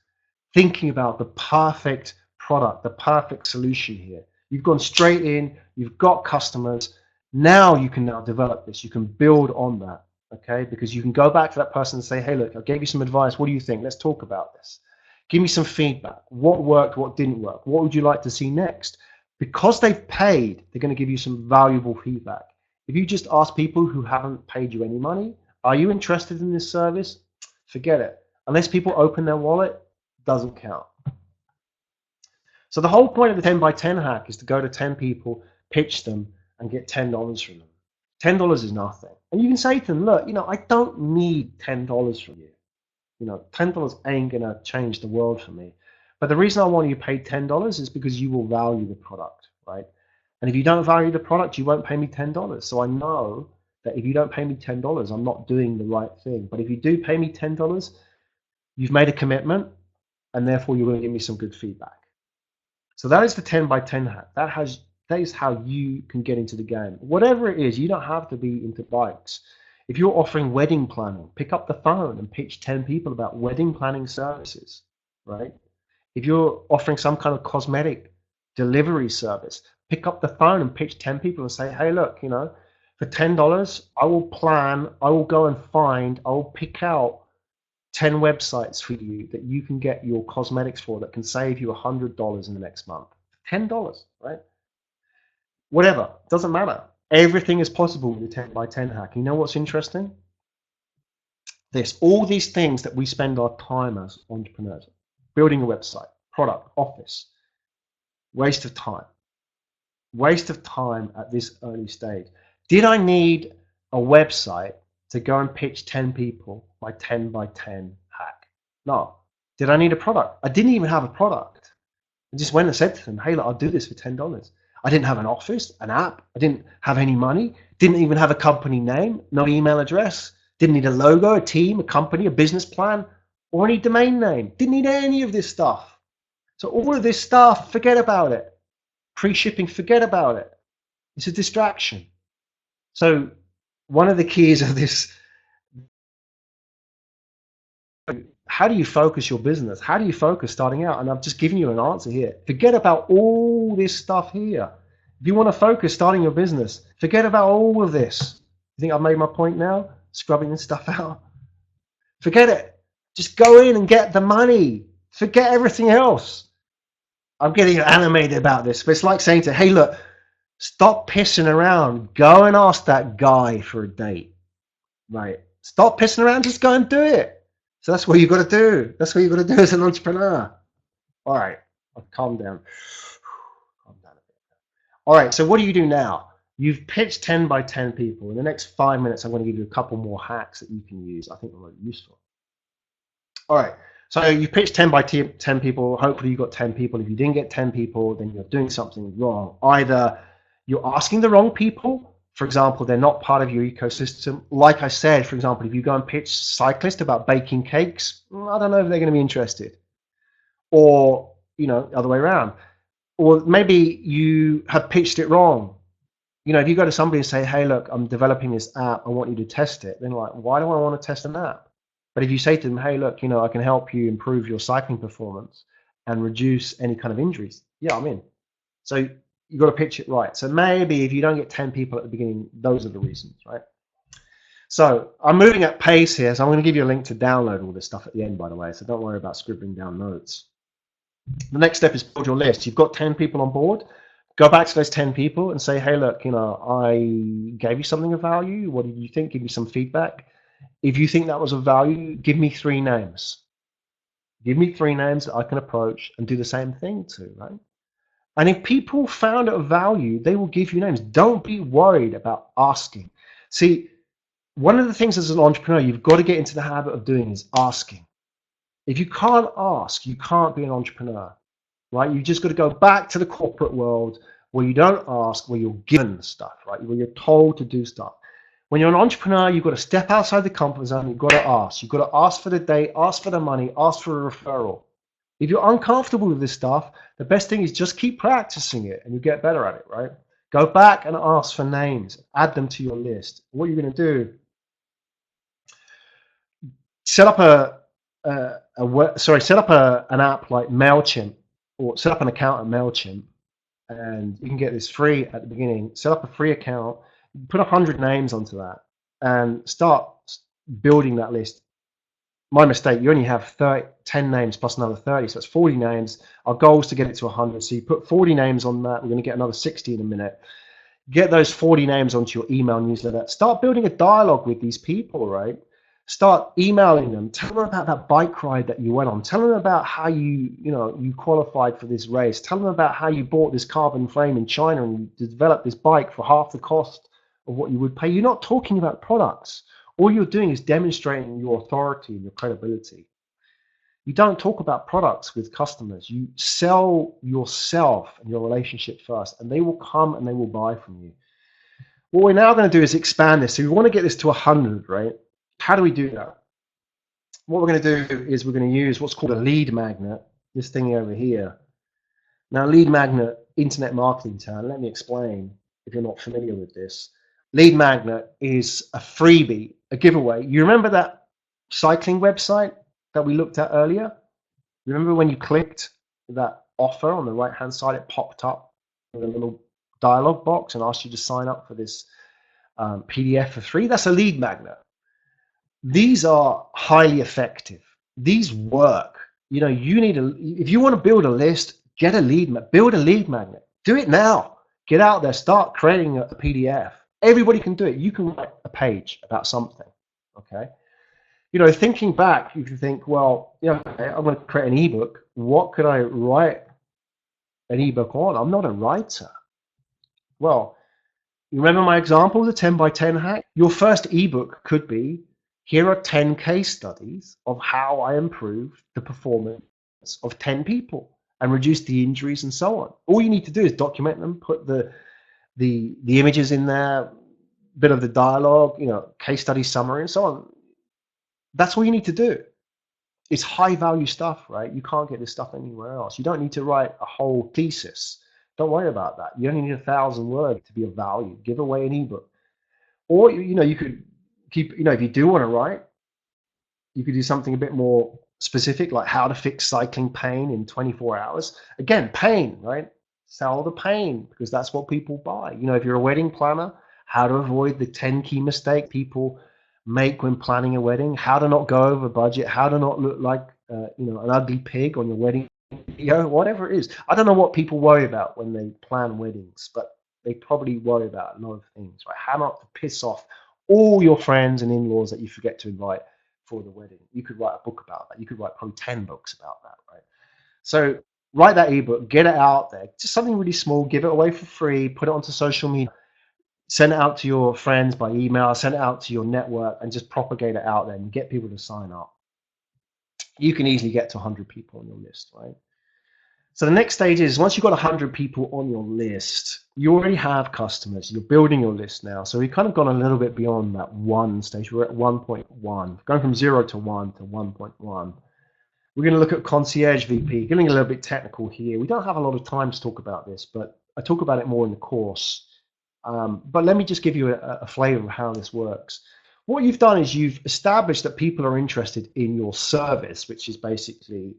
thinking about the perfect product, the perfect solution here. You've gone straight in, you've got customers. Now you can now develop this. You can build on that, okay? Because you can go back to that person and say, hey, look, I gave you some advice. What do you think? Let's talk about this. Give me some feedback. What worked? What didn't work? What would you like to see next? Because they've paid, they're going to give you some valuable feedback. If you just ask people who haven't paid you any money, are you interested in this service? Forget it. Unless people open their wallet, doesn't count. So the whole point of the 10 by 10 hack is to go to 10 people, pitch them, and get $10 from them. $10 is nothing. And you can say to them, look, I don't need $10 from you. $10 ain't going to change the world for me. But the reason I want you to pay $10 is because you will value the product, right? And if you don't value the product, you won't pay me $10. So I know that if you don't pay me $10, I'm not doing the right thing. But if you do pay me $10, you've made a commitment, and therefore you're going to give me some good feedback. So that is the 10 by 10 hack. That is how you can get into the game. Whatever it is, you don't have to be into bikes. If you're offering wedding planning, pick up the phone and pitch 10 people about wedding planning services, right? If you're offering some kind of cosmetic delivery service, pick up the phone and pitch 10 people and say, hey, look, for $10, I will go and I will pick out 10 websites for you that you can get your cosmetics for that can save you $100 in the next month. $10, right? Whatever, doesn't matter. Everything is possible with the 10 by 10 hack. You know what's interesting? All these things that we spend our time as entrepreneurs, building a website, product, office, waste of time. Waste of time at this early stage. Did I need a website to go and pitch 10 people my 10 by 10 hack? No. Did I need a product? I didn't even have a product. I just went and said to them, hey, look, I'll do this for $10. I didn't have an office, an app. I didn't have any money. Didn't even have a company name, no email address. Didn't need a logo, a team, a company, a business plan, or any domain name. Didn't need any of this stuff. So all of this stuff, forget about it. Pre-shipping, forget about it. It's a distraction. So one of the keys of this, how do you focus your business? How do you focus starting out? And I've just given you an answer here. Forget about all this stuff here. If you want to focus starting your business, forget about all of this. You think I've made my point now? Scrubbing this stuff out? Forget it. Just go in and get the money. Forget everything else. I'm getting animated about this, but it's like saying to, hey, look, stop pissing around. Go and ask that guy for a date, right? Stop pissing around. Just go and do it. So that's what you've got to do. That's what you've got to do as an entrepreneur. All right, I'll calm down. Calm down a bit. All right, so what do you do now? You've pitched 10 by 10 people. In the next 5 minutes, I'm going to give you a couple more hacks that you can use. I think they're really useful. All right. So you pitched 10 by 10 people. Hopefully you got 10 people. If you didn't get 10 people, then you're doing something wrong. Either you're asking the wrong people. For example, they're not part of your ecosystem. Like I said, for example, if you go and pitch cyclists about baking cakes, I don't know if they're going to be interested. Or, other way around. Or maybe you have pitched it wrong. If you go to somebody and say, hey, look, I'm developing this app. I want you to test it. Then like, why do I want to test an app? But if you say to them, hey, look, I can help you improve your cycling performance and reduce any kind of injuries. Yeah, I'm in. So you've got to pitch it right. So maybe if you don't get 10 people at the beginning, those are the reasons, right? So I'm moving at pace here. So I'm going to give you a link to download all this stuff at the end, by the way. So don't worry about scribbling down notes. The next step is build your list. You've got 10 people on board. Go back to those 10 people and say, hey, look, I gave you something of value. What did you think? Give me some feedback. If you think that was of value, give me 3 names. Give me 3 names that I can approach and do the same thing to, right? And if people found it of value, they will give you names. Don't be worried about asking. See, one of the things as an entrepreneur you've got to get into the habit of doing is asking. If you can't ask, you can't be an entrepreneur, right? You just got to go back to the corporate world where you don't ask, where you're given stuff, right? Where you're told to do stuff. When you're an entrepreneur, you've got to step outside the comfort zone. You've got to ask. You've got to ask for the date, ask for the money, ask for a referral. If you're uncomfortable with this stuff, the best thing is just keep practicing it and you get better at it, right? Go back and ask for names. Add them to your list. What you're going to do, set up set up an app like MailChimp, or set up an account at MailChimp, and you can get this free at the beginning. Set up a free account, put 100 names onto that, and start building that list. My mistake, you only have 10 names plus another 30, so that's 40 names. Our goal is to get it to 100, so you put 40 names on that. We're going to get another 60 in a minute. Get those 40 names onto your email newsletter. Start building a dialogue with these people, right? Start emailing them. Tell them about that bike ride that you went on. Tell them about how you qualified for this race. Tell them about how you bought this carbon frame in China and you developed this bike for half the cost of what you would pay. You're not talking about products. All you're doing is demonstrating your authority and your credibility. You don't talk about products with customers. You sell yourself and your relationship first, and they will come and they will buy from you. What we're now going to do is expand this. So we want to get this to 100, right? How do we do that? What we're going to do is we're going to use what's called a lead magnet, this thing over here. Now, lead magnet, internet marketing term, let me explain if you're not familiar with this. Lead magnet is a freebie, a giveaway. You remember that cycling website that we looked at earlier? Remember when you clicked that offer on the right hand side, it popped up with a little dialog box and asked you to sign up for this PDF for free? That's a lead magnet. These are highly effective. These work. You know, if you want to build a list, build a lead magnet. Do it now. Get out there, start creating a PDF. Everybody can do it. You can write a page about something, okay? You know, thinking back, you can think, well, okay, I'm going to create an ebook. What could I write an ebook on? I'm not a writer. Well, you remember my example, the 10 by 10 hack? Your first ebook could be, here are 10 case studies of how I improved the performance of 10 people and reduced the injuries and so on. All you need to do is document them, put the images in there, bit of the dialogue, case study summary and so on. That's all you need to do. It's high value stuff, right? You can't get this stuff anywhere else. You don't need to write a whole thesis. Don't worry about that. You only need 1,000 words to be of value. Give away an ebook. Or, you could keep, if you do want to write, you could do something a bit more specific, like how to fix cycling pain in 24 hours. Again, pain, right? Sell the pain, because that's what people buy. If you're a wedding planner, how to avoid the 10 key mistakes people make when planning a wedding, how to not go over budget, how to not look like an ugly pig on your wedding video, whatever it is. I don't know what people worry about when they plan weddings, but they probably worry about a lot of things, right? How not to piss off all your friends and in-laws that you forget to invite for the wedding. You could write a book about that. You could write probably 10 books about that, right? So write that ebook, get it out there, just something really small, give it away for free, put it onto social media, send it out to your friends by email, send it out to your network, and just propagate it out there and get people to sign up. You can easily get to 100 people on your list, right? So the next stage is, once you've got 100 people on your list, you already have customers. You're building your list now. So we've kind of gone a little bit beyond that one stage. We're at 1.1, going from 0 to 1 to 1.1. We're going to look at Concierge VP, getting a little bit technical here. We don't have a lot of time to talk about this, but I talk about it more in the course. But let me just give you a flavor of how this works. What you've done is you've established that people are interested in your service, which is basically,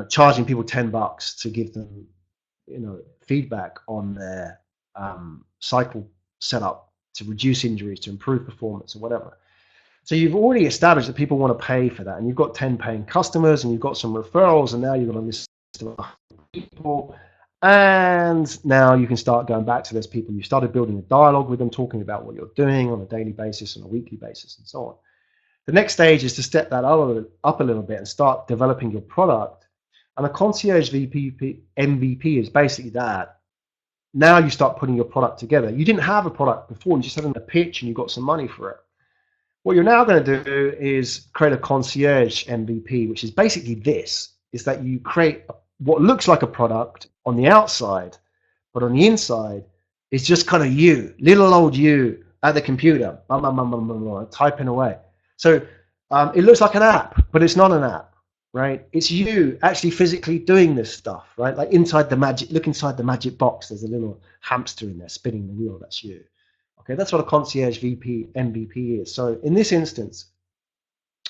charging people $10 to give them, feedback on their cycle setup to reduce injuries, to improve performance, or whatever. So you've already established that people want to pay for that, and you've got 10 paying customers, and you've got some referrals, and now you've got a list of people. And now you can start going back to those people. You started building a dialogue with them, talking about what you're doing on a daily basis, on a weekly basis, and so on. The next stage is to step that up a little bit and start developing your product. And a Concierge VP MVP is basically that. Now you start putting your product together. You didn't have a product before. You just had a pitch and you got some money for it. What you're now going to do is create a Concierge MVP, which is basically this, is that you create what looks like a product on the outside, but on the inside, it's just kind of you, little old you at the computer, typing away. So it looks like an app, but it's not an app, right? It's you actually physically doing this stuff, right? Like look inside the magic box. There's a little hamster in there spinning the wheel. That's you. Okay, that's what a Concierge VP MVP is. So in this instance,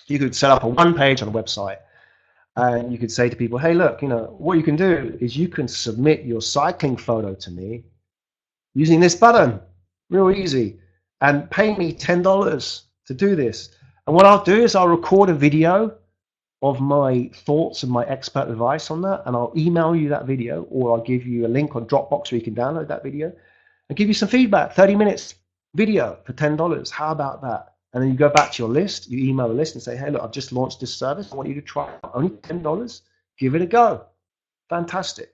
You could set up a one page on a website, and you could say to people, hey, look, what you can do is you can submit your cycling photo to me using this button, real easy, and pay me $10 to do this. And what I'll do is I'll record a video of my thoughts and my expert advice on that, and I'll email you that video, or I'll give you a link on Dropbox where you can download that video and give you some feedback. 30 minutes video for $10. How about that? And then you go back to your list, you email the list and say, hey, look, I've just launched this service. I want you to try it. Only $10. Give it a go. Fantastic.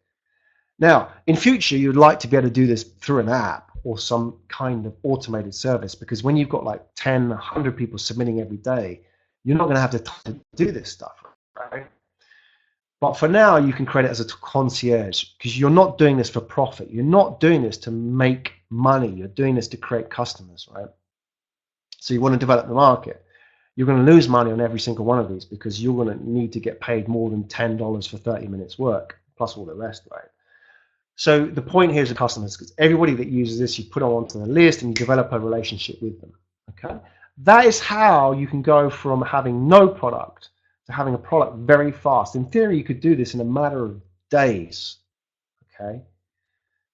Now, in future, you'd like to be able to do this through an app or some kind of automated service, because when you've got like 10, 100 people submitting every day, you're not going to have the time to do this stuff, right? But for now, you can create it as a concierge, because you're not doing this for profit. You're not doing this to make money. You're doing this to create customers, right? So you want to develop the market. You're going to lose money on every single one of these, because you're going to need to get paid more than $10 for 30 minutes work, plus all the rest, right? So the point here is the customers, because everybody that uses this, you put them onto the list and you develop a relationship with them, okay? That is how you can go from having no product to having a product very fast. In theory, you could do this in a matter of days, okay?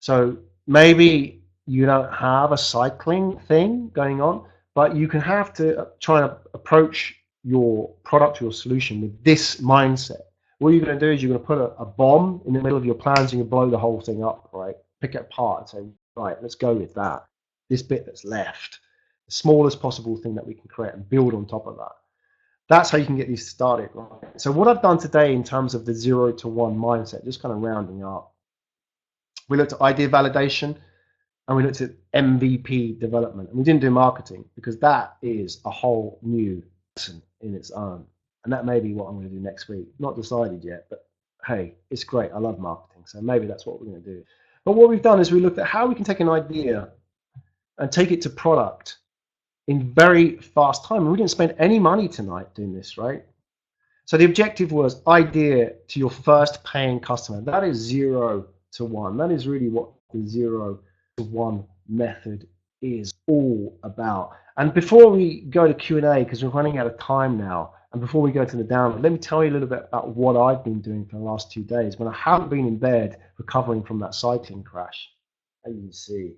So maybe you don't have a cycling thing going on, but you can have to try and approach your product or your solution with this mindset. What you're going to do is you're going to put a bomb in the middle of your plans and you blow the whole thing up, right? Pick it apart and say, right, let's go with that. This bit that's left, the smallest possible thing that we can create, and build on top of that. That's how you can get these started, right? So what I've done today in terms of the 0 to 1 mindset, just kind of rounding up, we looked at idea validation and we looked at MVP development. And we didn't do marketing, because that is a whole new lesson in its own. And that may be what I'm going to do next week. Not decided yet, but hey, it's great. I love marketing, so maybe that's what we're going to do. But what we've done is we looked at how we can take an idea and take it to product in very fast time. And we didn't spend any money tonight doing this, right? So the objective was idea to your first paying customer. That is 0 to 1. That is really what the 0 to 1 method is all about. And before we go to Q&A, because we're running out of time now, and before we go to the download, let me tell you a little bit about what I've been doing for the last 2 days when I haven't been in bed recovering from that cycling crash. As you can see,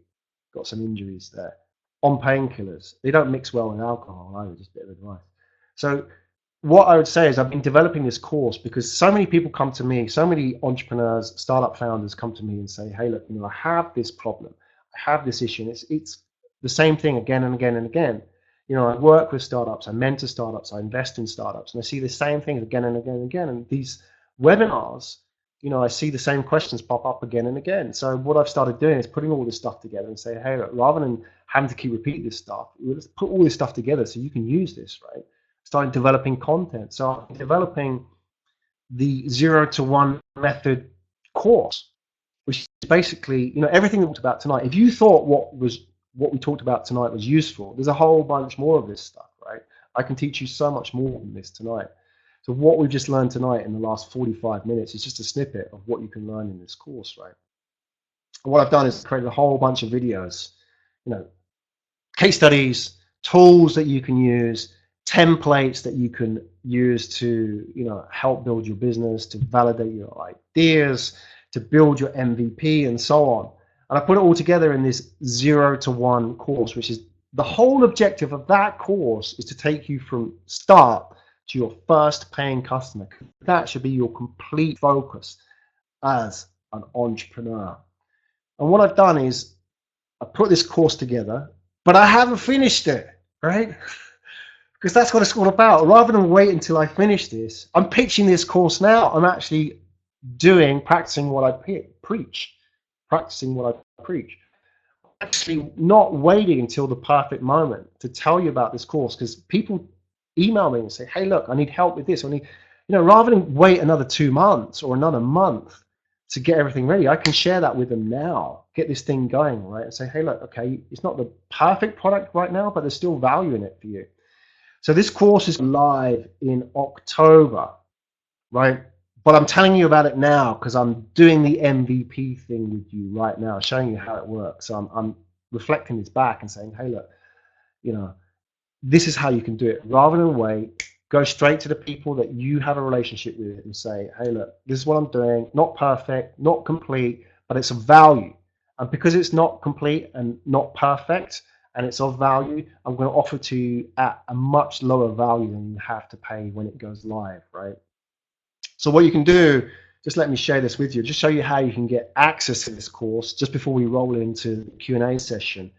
got some injuries there. On painkillers. They don't mix well with alcohol either, just a bit of advice. So what I would say is I've been developing this course because so many people come to me, so many entrepreneurs, startup founders come to me and say, hey, look, I have this problem. I have this issue. And it's the same thing again and again and again. I work with startups, I mentor startups, I invest in startups, and I see the same things again and again and again. And these webinars, I see the same questions pop up again and again. So what I've started doing is putting all this stuff together and say, hey, look, rather than having to keep repeating this stuff, let's put all this stuff together so you can use this, right? Starting developing content. So I'm developing the 0 to 1 method course, which is basically, everything we talked about tonight. If you thought what we talked about tonight was useful, there's a whole bunch more of this stuff, right? I can teach you so much more than this tonight. So what we've just learned tonight in the last 45 minutes is just a snippet of what you can learn in this course, right? And what I've done is created a whole bunch of videos, case studies, tools that you can use, templates that you can use to, help build your business, to validate your ideas, to build your MVP and so on. And I put it all together in this 0 to 1 course, which is the whole objective of that course is to take you from start to your first paying customer. That should be your complete focus as an entrepreneur. And what I've done is I put this course together, but I haven't finished it, right? Because that's what it's all about. Rather than wait until I finish this, I'm pitching this course now. I'm actually practicing what I preach. Practicing what I preach. Actually not waiting until the perfect moment to tell you about this course, because people email me and say, hey, look, I need help with this. I need, rather than wait another 2 months or another month to get everything ready, I can share that with them now, get this thing going, right? And say, hey, look, okay, it's not the perfect product right now, but there's still value in it for you. So this course is live in October, right? But I'm telling you about it now because I'm doing the MVP thing with you right now, showing you how it works. So I'm reflecting this back and saying, hey, look, this is how you can do it. Rather than wait, Go straight to the people that you have a relationship with and say, hey, look, this is what I'm doing. Not perfect, not complete, but it's of value. And because it's not complete and not perfect and it's of value, I'm going to offer to you at a much lower value than you have to pay when it goes live, right? So what you can do, just let me share this with you, just show you how you can get access to this course just before we roll into the Q&A session.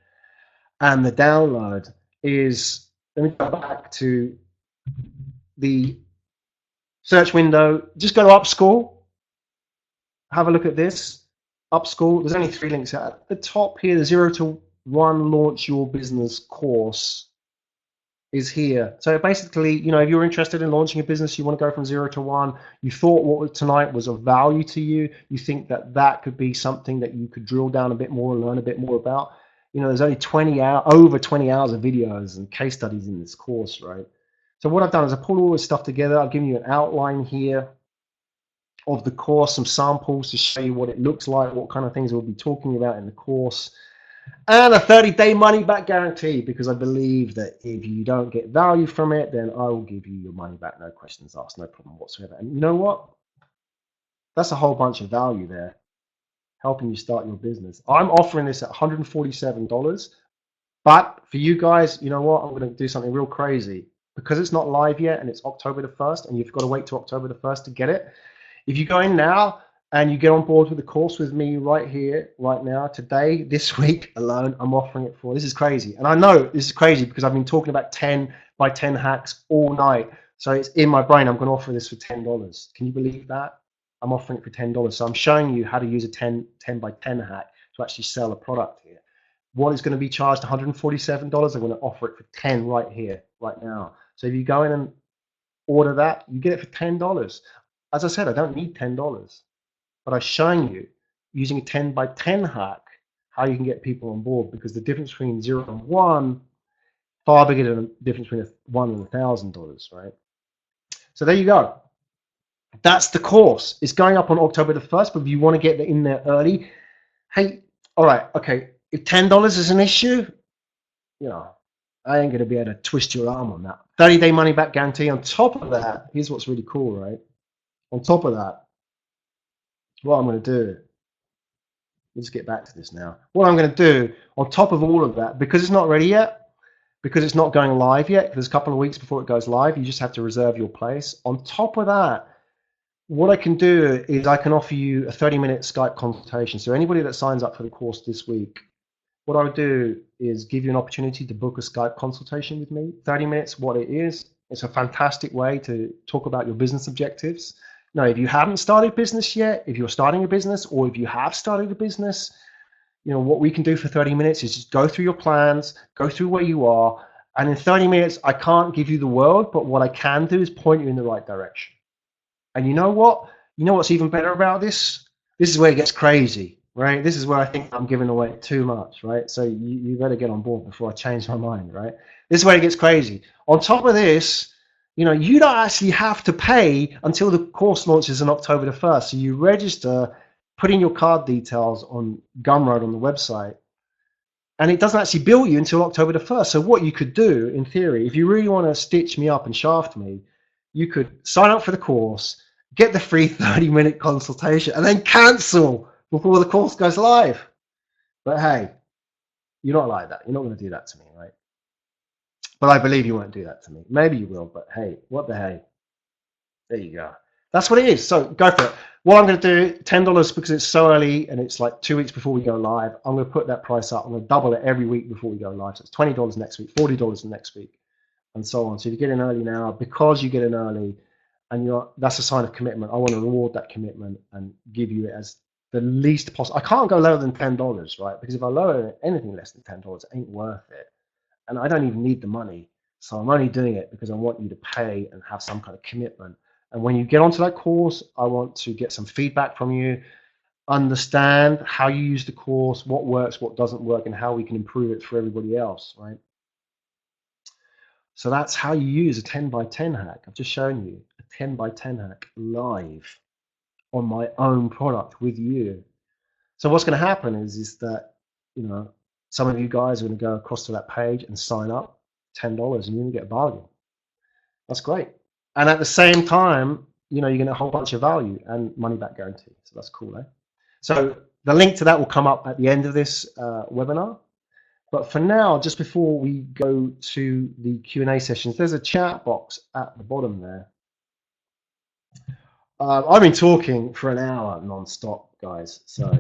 And the download is, let me go back to the search window, just go to Up.School, have a look at this, Up.School. There's only 3 links at the top here. The 0 to 1 Launch Your Business course is here. So basically, you know, if you're interested in launching a business, you want to go from 0 to 1, you thought what tonight was of value to you, you think that that could be something that you could drill down a bit more and learn a bit more about. You know, there's only over 20 hours of videos and case studies in this course, right? So what I've done is I pulled all this stuff together. I've given you an outline here of the course, some samples to show you what it looks like, what kind of things we'll be talking about in the course, and a 30-day money-back guarantee, because I believe that if you don't get value from it, then I will give you your money back, no questions asked, no problem whatsoever. And you know what? That's a whole bunch of value there, helping you start your business. I'm offering this at $147, but for you guys, you know what? I'm going to do something real crazy. Because it's not live yet and it's October the 1st, and you've got to wait till October the 1st to get it. If you go in now and you get on board with the course with me right here, right now, today, this week alone, I'm offering it for, this is crazy. And I know this is crazy because I've been talking about 10 by 10 hacks all night. So it's in my brain, I'm going to offer this for $10. Can you believe that? I'm offering it for $10. So I'm showing you how to use a 10 by 10 hack to actually sell a product here. What is going to be charged $147, I'm going to offer it for 10 right here, right now. So if you go in and order that, you get it for $10. As I said, I don't need $10, but I've shown you using a 10 by 10 hack how you can get people on board, because the difference between 0 and 1 far bigger than the difference between $1 and $1,000, right? So there you go. That's the course. It's going up on October the 1st, but if you want to get in there early, hey, all right, okay, if $10 is an issue, you know, I ain't going to be able to twist your arm on that. 30-day money back guarantee. On top of that, here's what's really cool, right? On top of that, what I'm going to do, let's get back to this now. What I'm going to do on top of all of that, because it's not ready yet, because it's not going live yet, there's a couple of weeks before it goes live, you just have to reserve your place. On top of that, what I can do is I can offer you a 30-minute Skype consultation. So anybody that signs up for the course this week, what I would do is give you an opportunity to book a Skype consultation with me. 30 minutes, what it is, it's a fantastic way to talk about your business objectives. Now, if you haven't started business yet, if you're starting a business, or if you have started a business, you know, what we can do for 30 minutes is just go through your plans, go through where you are. And in 30 minutes, I can't give you the world, but what I can do is point you in the right direction. And you know what? You know what's even better about this? This is where it gets crazy. Right? This is where I think I'm giving away too much, right? So you better get on board before I change my mind, right? This is where it gets crazy. On top of this, you know, you don't actually have to pay until the course launches on October the 1st. So you register, put in your card details on Gumroad on the website, and it doesn't actually bill you until October the 1st. So what you could do, in theory, if you really want to stitch me up and shaft me, you could sign up for the course, get the free 30-minute consultation, and then cancel before the course goes live. But hey, you're not like that. You're not going to do that to me, right? But I believe you won't do that to me. Maybe you will, but hey, what the hey? There you go. That's what it is. So go for it. What I'm going to do, $10 because it's so early and it's like 2 weeks before we go live. I'm going to put that price up. I'm going to double it every week before we go live. So it's $20 next week, $40 next week, and so on. So if you get in early now, because you get in early, and that's a sign of commitment. I want to reward that commitment and give you it as the least possible. I can't go lower than $10, right? Because if I lower anything less than $10, it ain't worth it. And I don't even need the money. So I'm only doing it because I want you to pay and have some kind of commitment. And when you get onto that course, I want to get some feedback from you, understand how you use the course, what works, what doesn't work, and how we can improve it for everybody else, right? So that's how you use a 10 by 10 hack. I've just shown you a 10 by 10 hack live on my own product with you. So what's going to happen is that, you know, some of you guys are going to go across to that page and sign up, $10, and you're going to get a bargain. That's great. And at the same time, you're getting a whole bunch of value and money back guarantee. So that's cool, eh? So the link to that will come up at the end of this webinar. But for now, just before we go to the Q&A sessions, there's a chat box at the bottom there. I've been talking for an hour non-stop, guys. So,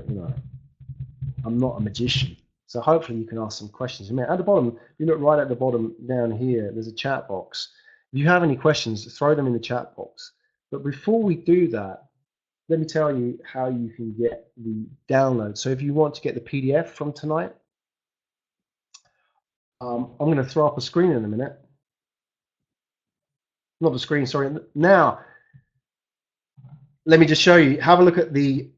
I'm not a magician. So hopefully you can ask some questions. At the bottom, you look right at the bottom down here, there's a chat box. If you have any questions, throw them in the chat box. But before we do that, let me tell you how you can get the download. So if you want to get the PDF from tonight, I'm going to throw up a screen in a minute. Not the screen, sorry. Now, let me just show you. Have a look at the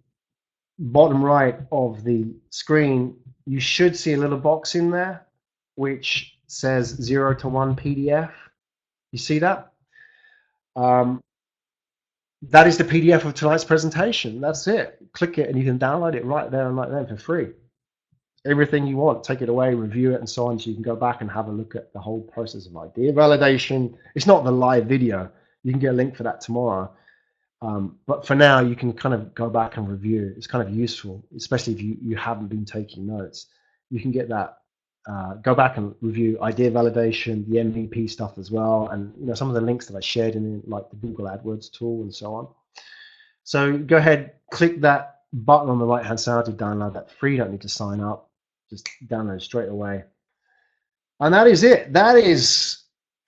bottom right of the screen. You should see a little box in there which says 0 to 1 PDF. You see that? That is the PDF of tonight's presentation. That's it. Click it and you can download it right there and right then for free. Everything you want, take it away, review it, and so on. So you can go back and have a look at the whole process of idea validation. It's not the live video. You can get a link for that tomorrow. But for now, you can kind of go back and review. It's kind of useful, especially if you haven't been taking notes. You can get that. Go back and review idea validation, the MVP stuff as well, and some of the links that I shared in like the Google AdWords tool and so on. So go ahead, click that button on the right-hand side to download that free. You don't need to sign up. Just download straight away. And that is it. That is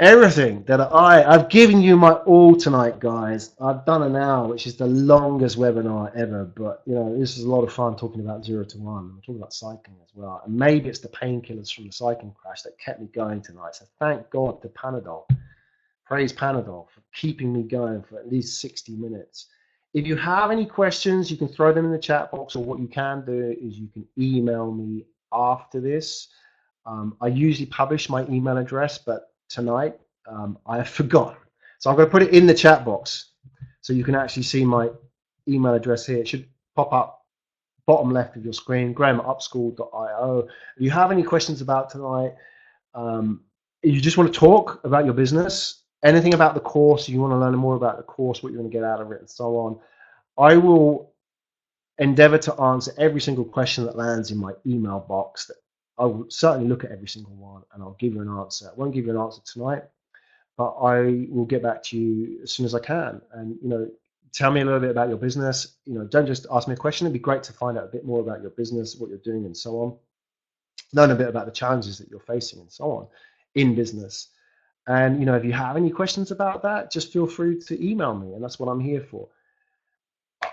everything that I've given you my all tonight, guys. I've done an hour, which is the longest webinar ever, but this is a lot of fun talking about 0 to 1. We're talking about cycling as well, and maybe it's the painkillers from the cycling crash that kept me going tonight. So thank God to Panadol. Praise Panadol for keeping me going for at least 60 minutes. If you have any questions, you can throw them in the chat box, or what you can do is you can email me after this. I usually publish my email address, but tonight I have forgotten. So I'm going to put it in the chat box so you can actually see my email address here. It should pop up bottom left of your screen, Graham@Up.School.io. If you have any questions about tonight, if you just want to talk about your business, anything about the course, you want to learn more about the course, what you want to get out of it, and so on, I will endeavor to answer every single question that lands in my email box. I will certainly look at every single one and I'll give you an answer. I won't give you an answer tonight, but I will get back to you as soon as I can. And tell me a little bit about your business. Don't just ask me a question. It'd be great to find out a bit more about your business, what you're doing, and so on. Learn a bit about the challenges that you're facing and so on in business. And if you have any questions about that, just feel free to email me, and that's what I'm here for.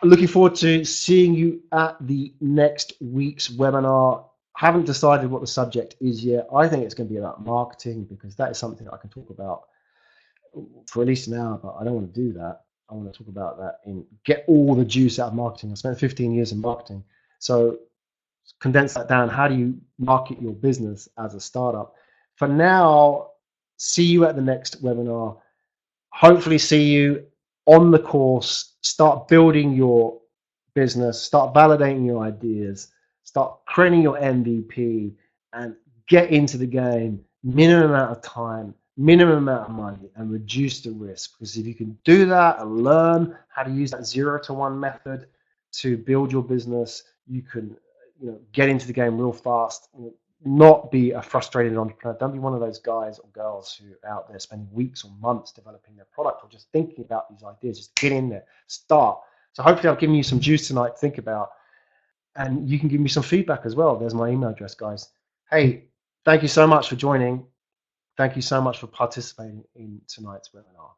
Looking forward to seeing you at the next week's webinar. Haven't decided what the subject is yet. I think it's going to be about marketing, because that is something I can talk about for at least an hour, but I don't want to do that. I want to talk about that and get all the juice out of marketing. I spent 15 years in marketing. So condense that down. How do you market your business as a startup? For now, see you at the next webinar. Hopefully see you on the course. Start building your business, start validating your ideas, start creating your MVP, and get into the game. Minimum amount of time, minimum amount of money, and reduce the risk. Because if you can do that and learn how to use that 0 to 1 method to build your business, you can get into the game real fast. Not be a frustrated entrepreneur. Don't be one of those guys or girls who are out there spending weeks or months developing their product or just thinking about these ideas. Just get in there, start. So hopefully I've given you some juice tonight to think about, and you can give me some feedback as well. There's my email address, guys. Hey, thank you so much for joining. Thank you so much for participating in tonight's webinar.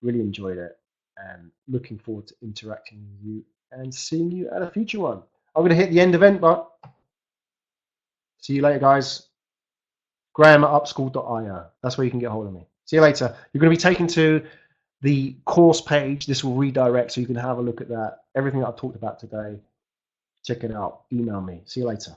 Really enjoyed it, and looking forward to interacting with you and seeing you at a future one. I'm going to hit the end event button. See you later, guys. Graham@Up.School.io. That's where you can get hold of me. See you later. You're going to be taken to the course page. This will redirect so you can have a look at that. Everything I've talked about today. Check it out. Email me. See you later.